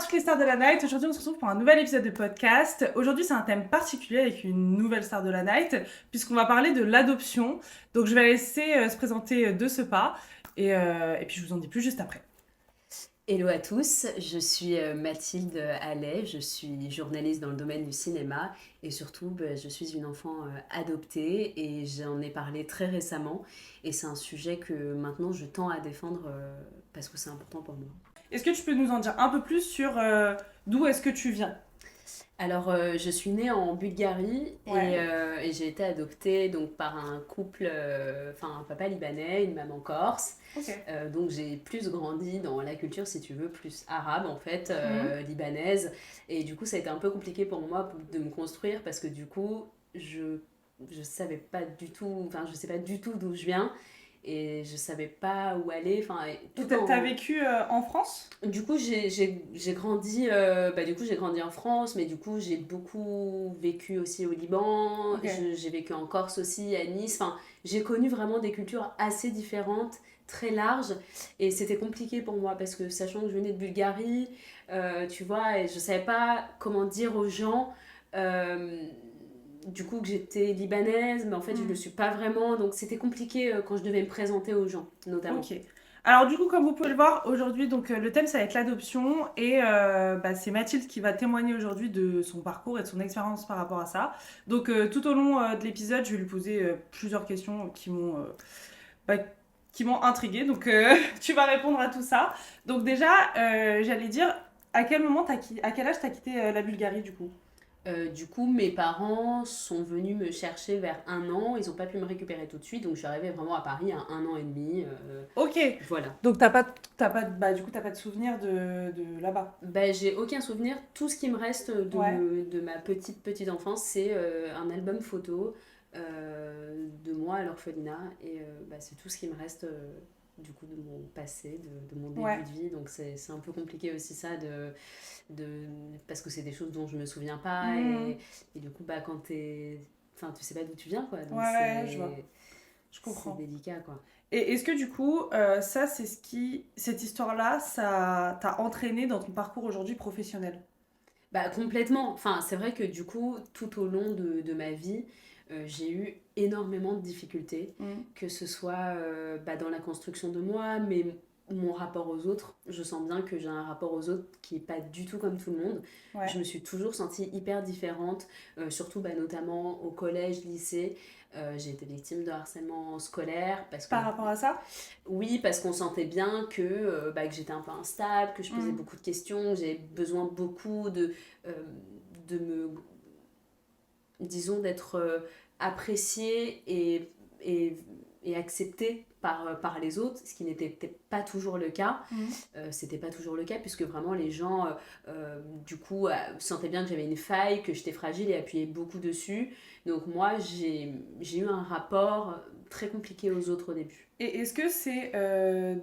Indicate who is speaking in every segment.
Speaker 1: toutes les stars de la night. Aujourd'hui, on se retrouve pour un nouvel épisode de podcast. Aujourd'hui, c'est un thème particulier avec une nouvelle star de la night, puisqu'on va parler de l'adoption. Donc, je vais la laisser se présenter de ce pas. Et puis, je vous en dis plus juste après.
Speaker 2: Hello à tous, je suis Mathilde Allais, je suis journaliste dans le domaine du cinéma et surtout je suis une enfant adoptée et j'en ai parlé très récemment et c'est un sujet que maintenant je tends à défendre parce que c'est important pour moi.
Speaker 1: Est-ce que tu peux nous en dire un peu plus sur d'où est-ce que tu viens?
Speaker 2: Alors, je suis née en Bulgarie
Speaker 1: Ouais.
Speaker 2: et j'ai été adoptée donc, par un couple, enfin un papa libanais, une maman corse.
Speaker 1: Ok.
Speaker 2: Donc j'ai plus grandi dans la culture, si tu veux, plus arabe en fait,
Speaker 1: Mhm.
Speaker 2: libanaise. Et du coup, ça a été un peu compliqué pour moi de me construire parce que du coup, je savais pas du tout, enfin je sais pas du tout d'où je viens et je savais pas où aller. Enfin,
Speaker 1: Et
Speaker 2: tout
Speaker 1: t'as
Speaker 2: en
Speaker 1: vécu en France?
Speaker 2: du coup, j'ai grandi, du coup, j'ai grandi en France, mais du coup, j'ai beaucoup vécu aussi au Liban.
Speaker 1: Ok.
Speaker 2: J'ai vécu en Corse aussi, à Nice. Enfin, j'ai connu vraiment des cultures assez différentes, très larges. Et c'était compliqué pour moi parce que, sachant que je venais de Bulgarie, tu vois, et je savais pas comment dire aux gens. euh, du coup, que j'étais libanaise, mais en fait, je le
Speaker 1: Mhm.
Speaker 2: suis pas vraiment. Donc, c'était compliqué quand je devais me présenter aux gens, notamment.
Speaker 1: Ok. Alors du coup, comme vous pouvez le voir aujourd'hui, donc le thème ça va être l'adoption et c'est Mathilde qui va témoigner aujourd'hui de son parcours et de son expérience par rapport à ça. Donc tout au long de l'épisode, je vais lui poser plusieurs questions bah, qui m'ont intriguée. Donc tu vas répondre à tout ça. Donc déjà, j'allais dire, à quel moment à quel âge t'as quitté la Bulgarie du coup?
Speaker 2: Du coup, mes parents sont venus me chercher vers 1 an. Ils n'ont pas pu me récupérer tout de suite, donc je suis arrivée vraiment à Paris à 1 an et demi.
Speaker 1: Ok.
Speaker 2: Voilà.
Speaker 1: Donc du coup t'as pas de souvenir de là-bas.
Speaker 2: J'ai aucun souvenir. Tout ce qui me reste
Speaker 1: Ouais.
Speaker 2: de ma petite enfance, c'est un album photo de moi à l'orphelinat. Et c'est tout ce qui me reste du coup de mon passé, de mon début
Speaker 1: Ouais.
Speaker 2: de vie. Donc c'est un peu compliqué aussi ça de parce que c'est des choses dont je me souviens pas
Speaker 1: Mhm.
Speaker 2: et du coup quand t'es enfin tu sais pas d'où tu viens quoi, donc
Speaker 1: Ouais, je vois. Je
Speaker 2: c'est
Speaker 1: comprends.
Speaker 2: délicat quoi.
Speaker 1: Et est-ce que du coup, ça, cette histoire-là, ça t'a entraîné dans ton parcours aujourd'hui professionnel?
Speaker 2: Complètement, enfin c'est vrai que du coup tout au long de ma vie j'ai eu énormément de difficultés,
Speaker 1: Mm.
Speaker 2: que ce soit dans la construction de moi, mais mon rapport aux autres. Je sens bien que j'ai un rapport aux autres qui est pas du tout comme tout le monde.
Speaker 1: Ouais.
Speaker 2: Je me suis toujours sentie hyper différente, surtout notamment au collège, lycée. J'ai été victime de harcèlement scolaire parce que
Speaker 1: Par rapport à ça?
Speaker 2: oui, parce qu'on sentait bien que j'étais un peu instable, que je posais
Speaker 1: Mm.
Speaker 2: beaucoup de questions, que j'avais besoin beaucoup euh, de me, disons, d'être appréciée et acceptée par les autres, ce qui n'était peut-être pas toujours le cas.
Speaker 1: Mm.
Speaker 2: C'était pas toujours le cas, puisque vraiment les gens, du coup, sentaient bien que j'avais une faille, que j'étais fragile et appuyaient beaucoup dessus. Donc moi, j'ai eu un rapport très compliqué aux autres au début.
Speaker 1: Et est-ce que c'est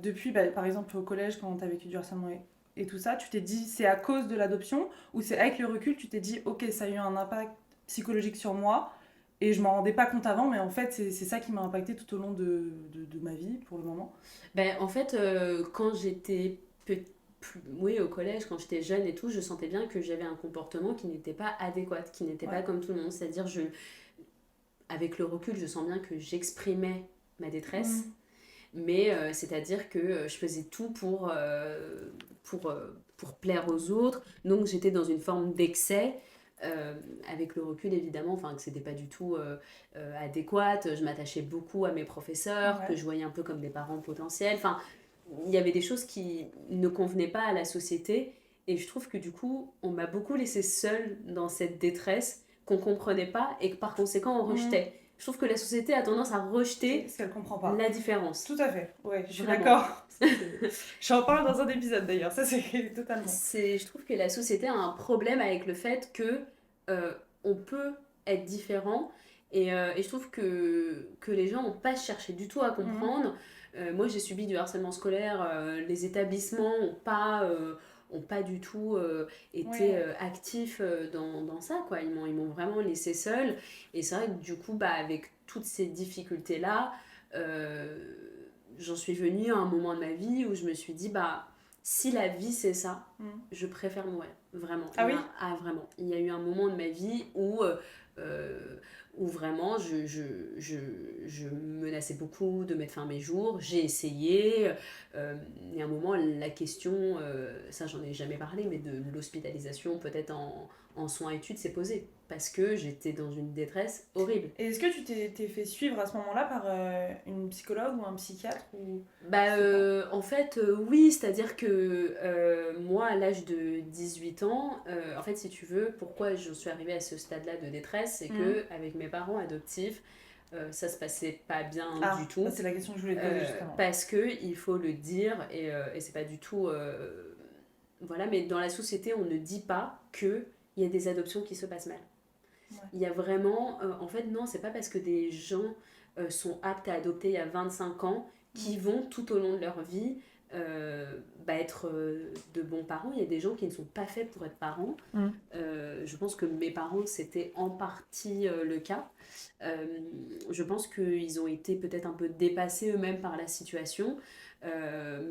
Speaker 1: depuis, par exemple, au collège, quand t'as vécu du harcèlement et tout ça, tu t'es dit c'est à cause de l'adoption ou c'est avec le recul, tu t'es dit ok, ça a eu un impact psychologique sur moi et je m'en rendais pas compte avant, mais en fait, c'est ça qui m'a impacté tout au long de ma vie pour le moment?
Speaker 2: En fait, quand j'étais oui, au collège, quand j'étais jeune et tout, je sentais bien que j'avais un comportement qui n'était pas adéquat, qui n'était pas
Speaker 1: Ouais.
Speaker 2: comme tout le monde. C'est-à-dire, avec le recul, je sens bien que j'exprimais ma détresse,
Speaker 1: Mm.
Speaker 2: mais c'est-à-dire que je faisais tout pour plaire aux autres. Donc, j'étais dans une forme d'excès. euh, Avec le recul évidemment, enfin que c'était pas du tout adéquate, je m'attachais beaucoup à mes professeurs, que
Speaker 1: Ouais.
Speaker 2: je voyais un peu comme des parents potentiels, enfin il y avait des choses qui ne convenaient pas à la société et je trouve que du coup on m'a beaucoup laissé seule dans cette détresse qu'on comprenait pas et que par conséquent on
Speaker 1: Mm.
Speaker 2: rejetait. Je trouve que la société a tendance à rejeter
Speaker 1: Ce qu'elle comprend
Speaker 2: la
Speaker 1: pas.
Speaker 2: différence,
Speaker 1: Tout à fait, ouais, je suis
Speaker 2: vraiment.
Speaker 1: d'accord. J'en parle dans un épisode d'ailleurs, ça c'est totalement.
Speaker 2: Je trouve que la société a un problème avec le fait que on peut être différent et je trouve que les gens n'ont pas cherché du tout à
Speaker 1: Mhm.
Speaker 2: comprendre. Moi j'ai subi du harcèlement scolaire, les établissements ont pas du tout été
Speaker 1: Ouais.
Speaker 2: actifs dans ça, quoi. Ils m'ont vraiment laissé seule et c'est vrai que du coup avec toutes ces difficultés là, j'en suis venue à un moment de ma vie où je me suis dit si la vie c'est ça,
Speaker 1: Mm.
Speaker 2: je préfère mourir. Vraiment.
Speaker 1: Ah oui?
Speaker 2: Vraiment. Il y a eu un moment de ma vie où vraiment je menaçais beaucoup de mettre fin à mes jours. J'ai essayé. Et à un moment, la question, ça j'en ai jamais parlé, mais de l'hospitalisation peut-être en soins études s'est posée. Parce que j'étais dans une détresse horrible.
Speaker 1: Et est-ce que tu t'es fait suivre à ce moment-là par une psychologue ou un psychiatre ou...
Speaker 2: Bah,
Speaker 1: Je sais pas.
Speaker 2: en fait, oui, c'est-à-dire que moi, à l'âge de 18 ans, en fait, si tu veux, pourquoi je suis arrivée à ce stade-là de détresse, c'est
Speaker 1: Mm.
Speaker 2: que avec mes parents adoptifs, ça se passait pas bien du
Speaker 1: Ah, bah,
Speaker 2: tout.
Speaker 1: c'est la question que je voulais te poser justement.
Speaker 2: Parce que, il faut le dire, et c'est pas du tout. Voilà, mais dans la société, on ne dit pas qu'il y a des adoptions qui se passent mal.
Speaker 1: Ouais.
Speaker 2: Il y a vraiment, en fait, non, c'est pas parce que des gens sont aptes à adopter il y a 25 ans qui
Speaker 1: Mm.
Speaker 2: vont tout au long de leur vie être de bons parents. Il y a des gens qui ne sont pas faits pour être parents.
Speaker 1: Mm.
Speaker 2: Je pense que mes parents, c'était en partie le cas. Euh, je pense qu'ils ont été peut-être un peu dépassés eux-mêmes par la situation.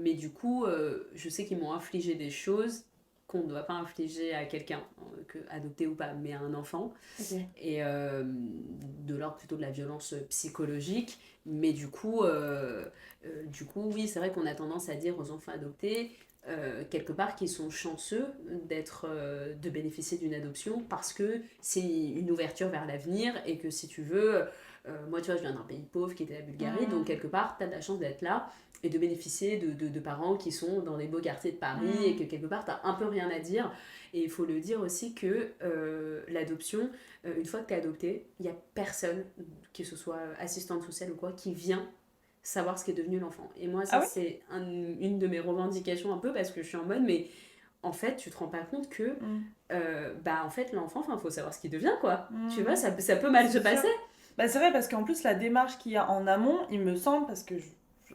Speaker 2: Mais du coup, je sais qu'ils m'ont infligé des choses qu'on ne doit pas infliger à quelqu'un, que adopté ou pas, mais à un enfant.
Speaker 1: Ok.
Speaker 2: Et de l'ordre plutôt de la violence psychologique. Mais du coup oui, c'est vrai qu'on a tendance à dire aux enfants adoptés, quelque part, qu'ils sont chanceux de bénéficier d'une adoption parce que c'est une ouverture vers l'avenir et que si tu veux, moi tu vois, je viens d'un pays pauvre qui était la Bulgarie, donc
Speaker 1: Mm.
Speaker 2: quelque part, tu as de la chance d'être là et de bénéficier de parents qui sont dans des beaux quartiers de Paris et
Speaker 1: Mm.
Speaker 2: que quelque part, tu as un peu rien à dire. Et il faut le dire aussi que l'adoption, une fois que tu es adopté, il n'y a personne, que ce soit assistante sociale ou quoi, qui vient savoir ce qu'est devenu l'enfant. Et moi,
Speaker 1: Ah
Speaker 2: ça,
Speaker 1: oui?
Speaker 2: c'est une de mes revendications un peu parce que je suis en mode, mais en fait, tu te rends pas compte que,
Speaker 1: Mm.
Speaker 2: en fait, l'enfant, il faut savoir ce qu'il devient, quoi. Tu vois,
Speaker 1: Mm.
Speaker 2: ça peut mal se
Speaker 1: C'est sûr.
Speaker 2: passer.
Speaker 1: Bah, c'est vrai parce qu'en plus la démarche qu'il y a en amont, il me semble, parce que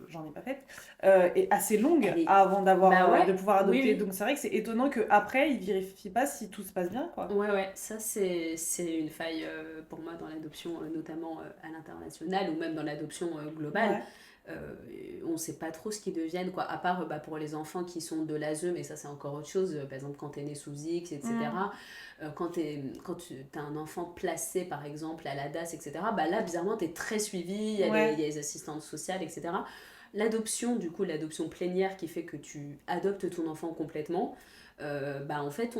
Speaker 1: j'en ai pas faite, est assez longue
Speaker 2: Elle est.
Speaker 1: avant
Speaker 2: Bah ouais,
Speaker 1: de pouvoir
Speaker 2: oui,
Speaker 1: adopter.
Speaker 2: oui.
Speaker 1: Donc c'est vrai que c'est étonnant qu'après, ils vérifient pas si tout se passe bien, quoi.
Speaker 2: Ouais, ouais, ça c'est une faille pour moi dans l'adoption, notamment à l'international ou même dans l'adoption globale.
Speaker 1: Ouais.
Speaker 2: On sait pas trop ce qu'ils deviennent, quoi, à part pour les enfants qui sont de l'ASE, mais ça c'est encore autre chose. Par exemple, quand t'es né sous X,
Speaker 1: Mm.
Speaker 2: etc. Quand tu as un enfant placé, par exemple, à la DAS, etc., bah là, bizarrement, t'es très suivi, il
Speaker 1: Ouais.
Speaker 2: y a les assistantes sociales, etc. L'adoption, du coup, l'adoption plénière qui fait que tu adoptes ton enfant complètement, en fait,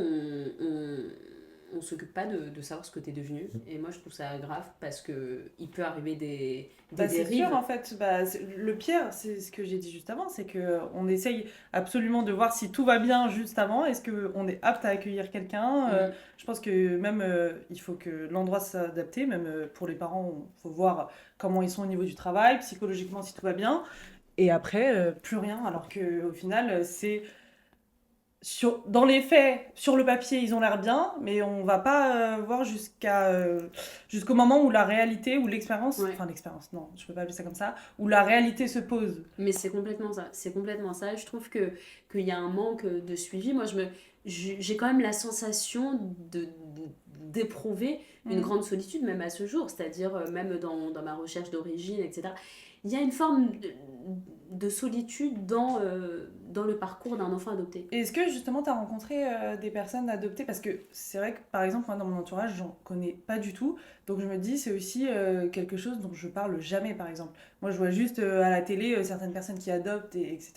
Speaker 2: on s'occupe pas de savoir ce que t'es devenu. Et moi, je trouve ça grave parce que il peut arriver des
Speaker 1: Bah, c'est sûr,
Speaker 2: dérives.
Speaker 1: en fait. Bah, le pire, c'est ce que j'ai dit juste avant, c'est que on essaye absolument de voir si tout va bien juste avant. Est-ce qu'on est apte à accueillir quelqu'un?
Speaker 2: Mm.
Speaker 1: Je pense que même il faut que l'endroit soit adapté. Même pour les parents, il faut voir comment ils sont au niveau du travail, psychologiquement si tout va bien. Et après, plus rien. Alors que au final, c'est dans les faits, sur le papier, ils ont l'air bien, mais on va pas voir jusqu'au moment où la réalité, où l'expérience,
Speaker 2: Ouais.
Speaker 1: enfin l'expérience, non, je peux pas appeler ça comme ça, où la réalité se pose.
Speaker 2: Mais c'est complètement ça. C'est complètement ça. Je trouve qu'il y a un manque de suivi. Moi, j'ai quand même la sensation d'éprouver une
Speaker 1: Mm.
Speaker 2: grande solitude, même à ce jour. C'est-à-dire, même dans ma recherche d'origine, etc. Il y a une forme de solitude dans le parcours d'un enfant adopté.
Speaker 1: Et est-ce que justement tu as rencontré des personnes adoptées? Parce que c'est vrai que par exemple, moi dans mon entourage, j'en connais pas du tout. Donc je me dis, c'est aussi quelque chose dont je parle jamais par exemple. Moi je vois juste à la télé certaines personnes qui adoptent, etc.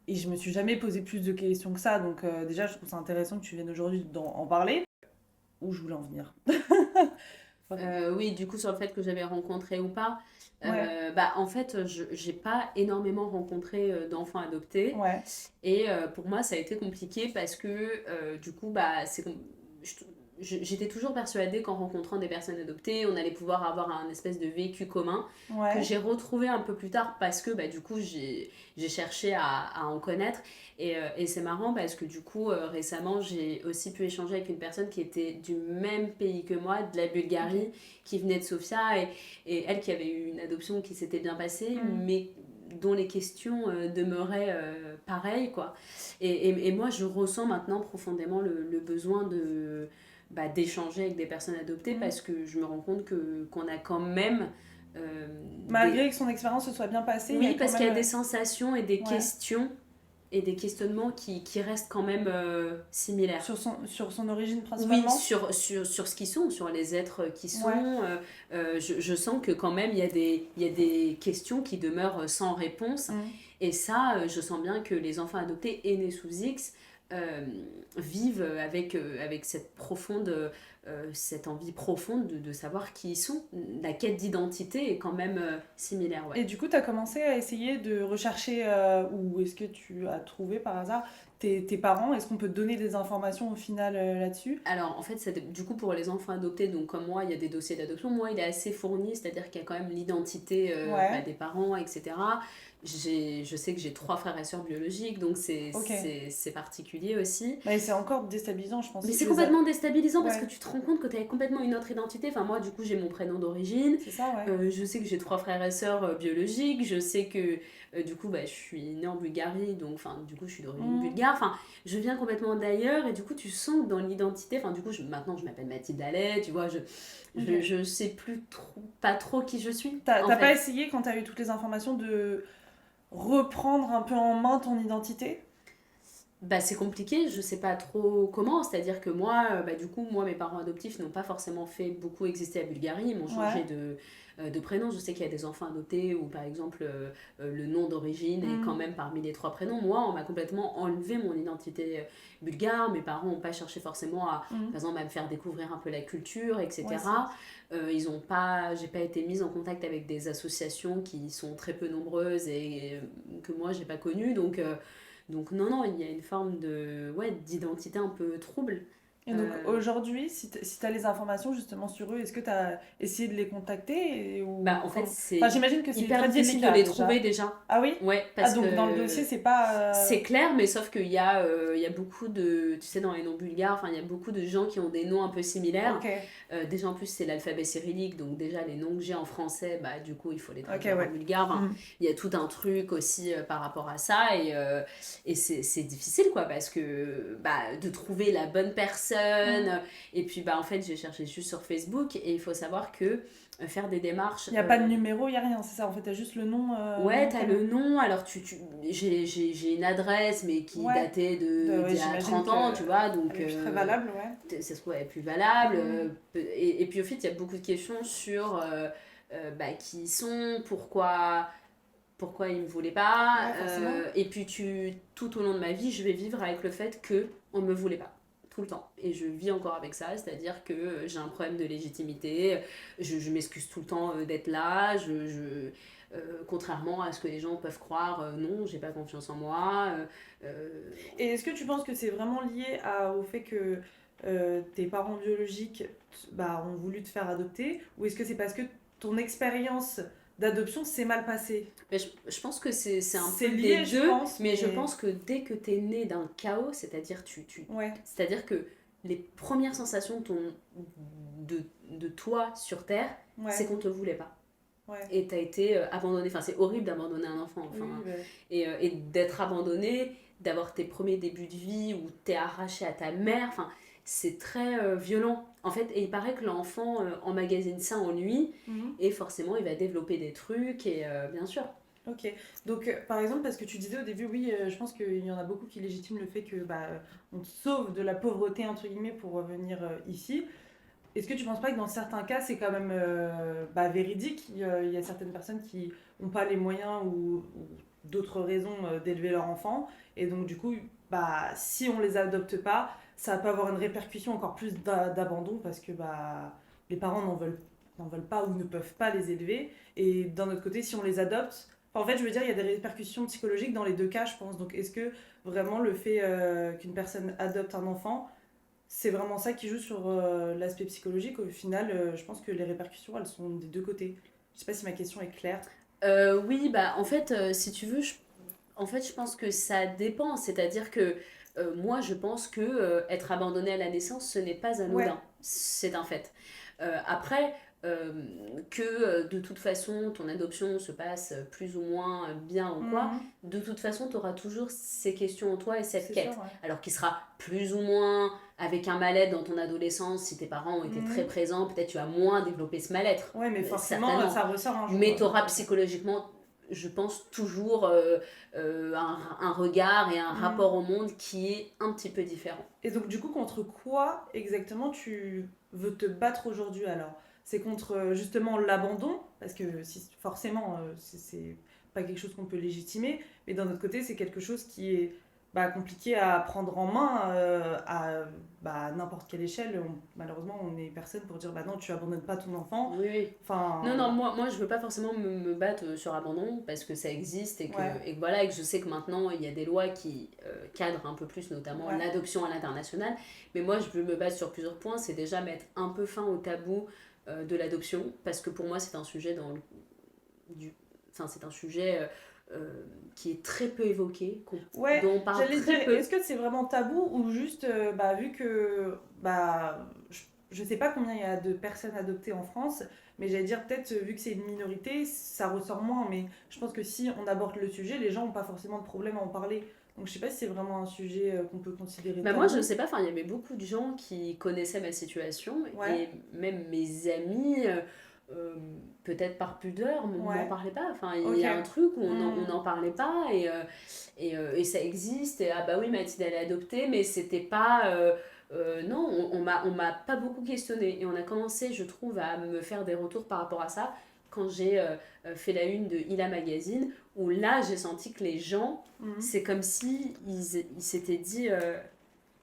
Speaker 1: Et je me suis jamais posé plus de questions que ça. Donc déjà, je trouve ça intéressant que tu viennes aujourd'hui en parler. Où je voulais en venir.
Speaker 2: Oui, du coup, sur le fait que j'avais rencontré ou pas,
Speaker 1: Ouais,
Speaker 2: en fait, j'ai pas énormément rencontré d'enfants adoptés.
Speaker 1: ouais.
Speaker 2: Et pour moi, ça a été compliqué parce que du coup, je- j'étais toujours persuadée qu'en rencontrant des personnes adoptées, on allait pouvoir avoir un espèce de vécu commun que
Speaker 1: Ouais.
Speaker 2: j'ai retrouvé un peu plus tard parce que du coup, j'ai cherché à en connaître. Et c'est marrant parce que du coup, récemment, j'ai aussi pu échanger avec une personne qui était du même pays que moi, de la
Speaker 1: Ok.
Speaker 2: Bulgarie, qui venait de Sofia et elle qui avait eu une adoption qui s'était bien passée,
Speaker 1: Hmm.
Speaker 2: mais dont les questions demeuraient pareilles, quoi. Et moi, je ressens maintenant profondément le besoin d'échanger avec des personnes adoptées
Speaker 1: Hmm.
Speaker 2: parce que je me rends compte qu'on a quand même euh,
Speaker 1: Malgré que son expérience se soit bien passée, il y a
Speaker 2: oui,
Speaker 1: quand
Speaker 2: parce qu'il
Speaker 1: même.
Speaker 2: y a des sensations et des
Speaker 1: Ouais.
Speaker 2: questions et des questionnements qui restent quand même similaires.
Speaker 1: Sur son origine
Speaker 2: Oui,
Speaker 1: principalement?
Speaker 2: sur ce qu'ils sont, sur les êtres qui sont.
Speaker 1: Ouais.
Speaker 2: Je sens que quand même, il y a des questions qui demeurent sans réponse.
Speaker 1: Mm.
Speaker 2: Et ça, je sens bien que les enfants adoptés et nés sous X euh, vivent avec cette envie profonde de savoir qui ils sont. La quête d'identité est quand même similaire, ouais.
Speaker 1: Et du coup, tu as commencé à essayer de rechercher, ou est-ce que tu as trouvé par hasard tes parents? Est-ce qu'on peut te donner des informations au final là-dessus?
Speaker 2: Alors, en fait, du coup, pour les enfants adoptés, donc comme moi, il y a des dossiers d'adoption. Moi, il est assez fourni, c'est-à-dire qu'il y a quand même l'identité
Speaker 1: Ouais,
Speaker 2: des parents, etc. Je sais que j'ai 3 frères et sœurs biologiques, donc
Speaker 1: ok.
Speaker 2: c'est particulier aussi.
Speaker 1: Mais c'est encore déstabilisant, je pense,
Speaker 2: Mais
Speaker 1: si
Speaker 2: c'est
Speaker 1: tu les as.
Speaker 2: complètement déstabilisant parce que
Speaker 1: Ouais,
Speaker 2: tu te rends compte que tu as complètement une autre identité. Enfin, moi, du coup, j'ai mon prénom d'origine.
Speaker 1: c'est ça, ouais.
Speaker 2: Je sais que j'ai 3 frères et sœurs biologiques. Je sais que, du coup, bah, je suis née en Bulgarie, donc, enfin, du coup, je suis d'origine
Speaker 1: Mm,
Speaker 2: bulgare. Enfin, je viens complètement d'ailleurs et du coup, tu sens que dans l'identité, enfin, du coup, maintenant, je m'appelle Mathilde Allais, tu vois,
Speaker 1: ok.
Speaker 2: je sais plus trop, pas trop qui je suis, en
Speaker 1: T'as pas
Speaker 2: fait.
Speaker 1: essayé, quand t'as eu toutes les informations, de reprendre un peu en main ton identité?
Speaker 2: Bah, c'est compliqué, je sais pas trop comment, c'est-à-dire que moi, bah, du coup, moi, mes parents adoptifs n'ont pas forcément fait beaucoup exister à Bulgarie, ils m'ont
Speaker 1: Ouais.
Speaker 2: changé de prénom. Je sais qu'il y a des enfants adoptés où, par exemple, le nom d'origine est quand
Speaker 1: Mm,
Speaker 2: même parmi les 3 prénoms. Moi, on m'a complètement enlevé mon identité bulgare, mes parents n'ont pas cherché forcément
Speaker 1: mm.
Speaker 2: par exemple, à me faire découvrir un peu la culture,
Speaker 1: Ouais, c'est.
Speaker 2: etc. Ils ont pas, j'ai pas été mise en contact avec des associations qui sont très peu nombreuses et que moi, j'ai pas connues, donc non, non, il y a une forme ouais, d'identité un peu trouble.
Speaker 1: Et donc
Speaker 2: Euh,
Speaker 1: aujourd'hui, si t'as les informations justement sur eux, est-ce que t'as essayé de les contacter
Speaker 2: Bah
Speaker 1: ou
Speaker 2: en fait
Speaker 1: Enfin,
Speaker 2: c'est
Speaker 1: j'imagine que c'est
Speaker 2: hyper
Speaker 1: très
Speaker 2: difficile de
Speaker 1: délicat
Speaker 2: les trouver
Speaker 1: déjà.
Speaker 2: déjà.
Speaker 1: Ah oui?
Speaker 2: Ouais,
Speaker 1: Ah
Speaker 2: parce
Speaker 1: donc dans le
Speaker 2: que
Speaker 1: dossier, c'est pas.
Speaker 2: c'est clair, mais sauf il y a beaucoup de, tu sais, dans les noms bulgares, enfin, il y a beaucoup de gens qui ont des noms un peu similaires.
Speaker 1: Ok,
Speaker 2: Déjà, en plus, c'est l'alphabet cyrillique, donc déjà, les noms que j'ai en français, bah, du coup, il faut les
Speaker 1: ok,
Speaker 2: traduire en
Speaker 1: ouais.
Speaker 2: bulgare. Enfin,
Speaker 1: Mm.
Speaker 2: il y a tout un truc aussi par rapport à ça, et c'est difficile, quoi, parce que, bah, de trouver la bonne
Speaker 1: Mm.
Speaker 2: personne, et puis, bah, en fait, j'ai cherché juste sur Facebook, et il faut savoir que faire des démarches
Speaker 1: Il n'y a pas de numéro, il n'y a rien, c'est ça. En fait, t'as juste le nom,
Speaker 2: ouais,
Speaker 1: nom,
Speaker 2: t'as
Speaker 1: prénom.
Speaker 2: le nom, alors j'ai une adresse, mais qui
Speaker 1: Ouais.
Speaker 2: datait
Speaker 1: Ouais,
Speaker 2: d'il y a
Speaker 1: j'imagine
Speaker 2: 30
Speaker 1: que
Speaker 2: ans, tu vois,
Speaker 1: elle
Speaker 2: donc
Speaker 1: est plus très valable, ouais.
Speaker 2: ça se trouve, elle est plus valable.
Speaker 1: Mm.
Speaker 2: Et puis au fait, il y a beaucoup de questions sur bah, qui ils sont, pourquoi ils me voulaient pas.
Speaker 1: Ouais, forcément.
Speaker 2: Et puis tout au long de ma vie, je vais vivre avec le fait que on me voulait pas. Tout le temps. Et je vis encore avec ça, c'est-à-dire que j'ai un problème de légitimité, je m'excuse tout le temps d'être là, contrairement à ce que les gens peuvent croire, non, j'ai pas confiance en moi.
Speaker 1: Et est-ce que tu penses que c'est vraiment lié au fait que tes parents biologiques bah, ont voulu te faire adopter, ou est-ce que c'est parce que ton expérience d'adoption s'est mal passée?
Speaker 2: Mais je pense que c'est un
Speaker 1: C'est
Speaker 2: peu des
Speaker 1: lié, je
Speaker 2: deux,
Speaker 1: pense,
Speaker 2: mais je
Speaker 1: mais
Speaker 2: pense que dès que tu es né d'un chaos,
Speaker 1: ouais,
Speaker 2: c'est-à-dire que les premières sensations de toi sur Terre, c'est
Speaker 1: ouais,
Speaker 2: qu'on te voulait pas.
Speaker 1: ouais.
Speaker 2: Et tu as été abandonné. Enfin, c'est horrible d'abandonner un enfant.
Speaker 1: Oui,
Speaker 2: Enfin,
Speaker 1: bah,
Speaker 2: et d'être abandonné, d'avoir tes premiers débuts de vie où tu es arraché à ta mère. Enfin, c'est très violent. En fait, et il paraît que l'enfant emmagasine ça en lui
Speaker 1: mhm.
Speaker 2: et forcément, il va développer des trucs et bien sûr.
Speaker 1: Ok. Donc, par exemple, parce que tu disais au début, oui, je pense qu'il y en a beaucoup qui légitiment le fait que bah, on te sauve de la pauvreté, entre guillemets, pour revenir ici. Est-ce que tu penses pas que dans certains cas, c'est quand même bah, véridique? Il y a certaines personnes qui n'ont pas les moyens ou d'autres raisons d'élever leur enfant. Et donc, du coup, bah, si on les adopte pas, ça peut avoir une répercussion encore plus d'abandon parce que bah, les parents n'en veulent pas ou ne peuvent pas les élever. Et d'un autre côté, si on les adopte, enfin, en fait, je veux dire, il y a des répercussions psychologiques dans les deux cas, je pense. Donc, est-ce que vraiment le fait qu'une personne adopte un enfant, c'est vraiment ça qui joue sur l'aspect psychologique. Au final, je pense que les répercussions, elles sont des deux côtés. Je sais pas si ma question est claire.
Speaker 2: Oui, bah en fait, si tu veux, en fait, je pense que ça dépend. C'est-à-dire que moi, je pense que être abandonné à la naissance, ce n'est pas
Speaker 1: Ouais.
Speaker 2: anodin. C'est un fait. Après, euh, que de toute façon, ton adoption se passe plus ou moins bien ou quoi,
Speaker 1: Mhm.
Speaker 2: de toute façon, tu auras toujours ces questions en toi et cette
Speaker 1: C'est sûr,
Speaker 2: quête.
Speaker 1: ouais.
Speaker 2: Alors qui sera plus ou moins avec un mal-être dans ton adolescence, si tes parents ont été très
Speaker 1: Mhm.
Speaker 2: présents, peut-être tu as moins développé ce mal-être,
Speaker 1: Ouais, mais forcément,
Speaker 2: certainement.
Speaker 1: ça ressort un jour.
Speaker 2: Mais tu auras
Speaker 1: Ok.
Speaker 2: psychologiquement je pense, toujours un regard et un
Speaker 1: Mhm.
Speaker 2: rapport au monde qui est un petit peu différent.
Speaker 1: Et donc, du coup, contre quoi exactement tu veux te battre aujourd'hui alors? C'est contre justement l'abandon, parce que si, forcément, c'est pas quelque chose qu'on peut légitimer, mais d'un autre côté, c'est quelque chose qui est compliqué à prendre en main à n'importe quelle échelle. Malheureusement, on est personne pour dire bah non, tu abandonnes pas ton enfant.
Speaker 2: Oui, oui.
Speaker 1: Enfin,
Speaker 2: Non, non,
Speaker 1: voilà.
Speaker 2: moi je veux pas forcément me battre sur abandon parce que ça existe
Speaker 1: Ouais,
Speaker 2: et que voilà, et que je sais que maintenant il y a des lois qui cadrent un peu plus, notamment
Speaker 1: ouais,
Speaker 2: l'adoption à l'international. Mais moi je veux me battre sur plusieurs points. C'est déjà mettre un peu fin au tabou de l'adoption parce que pour moi c'est un sujet du, enfin, c'est un sujet qui est très peu évoqué,
Speaker 1: ouais.
Speaker 2: dont on parle
Speaker 1: J'allais dire,
Speaker 2: très peu.
Speaker 1: est-ce que c'est vraiment tabou ou juste, vu que, je sais pas combien il y a de personnes adoptées en France, mais j'allais dire peut-être, vu que c'est une minorité, ça ressort moins, mais je pense que si on aborde le sujet, les gens n'ont pas forcément de problème à en parler. Donc je sais pas si c'est vraiment un sujet qu'on peut considérer
Speaker 2: Bah moi je
Speaker 1: tabou.
Speaker 2: sais pas, enfin il y avait beaucoup de gens qui connaissaient ma situation
Speaker 1: Ouais,
Speaker 2: et même mes amis, euh, peut-être par pudeur, m'en
Speaker 1: ouais,
Speaker 2: parlaient pas. Enfin il
Speaker 1: ok.
Speaker 2: y a un truc où on
Speaker 1: Hmm,
Speaker 2: n'en parlait pas et ça existe. Et ah bah oui Mathilde elle est adoptée mais c'était pas... non, on m'a pas beaucoup questionné et on a commencé je trouve à me faire des retours par rapport à ça quand j'ai fait la une de Ila Magazine où là j'ai senti que les gens
Speaker 1: hmm,
Speaker 2: c'est comme si ils s'étaient dit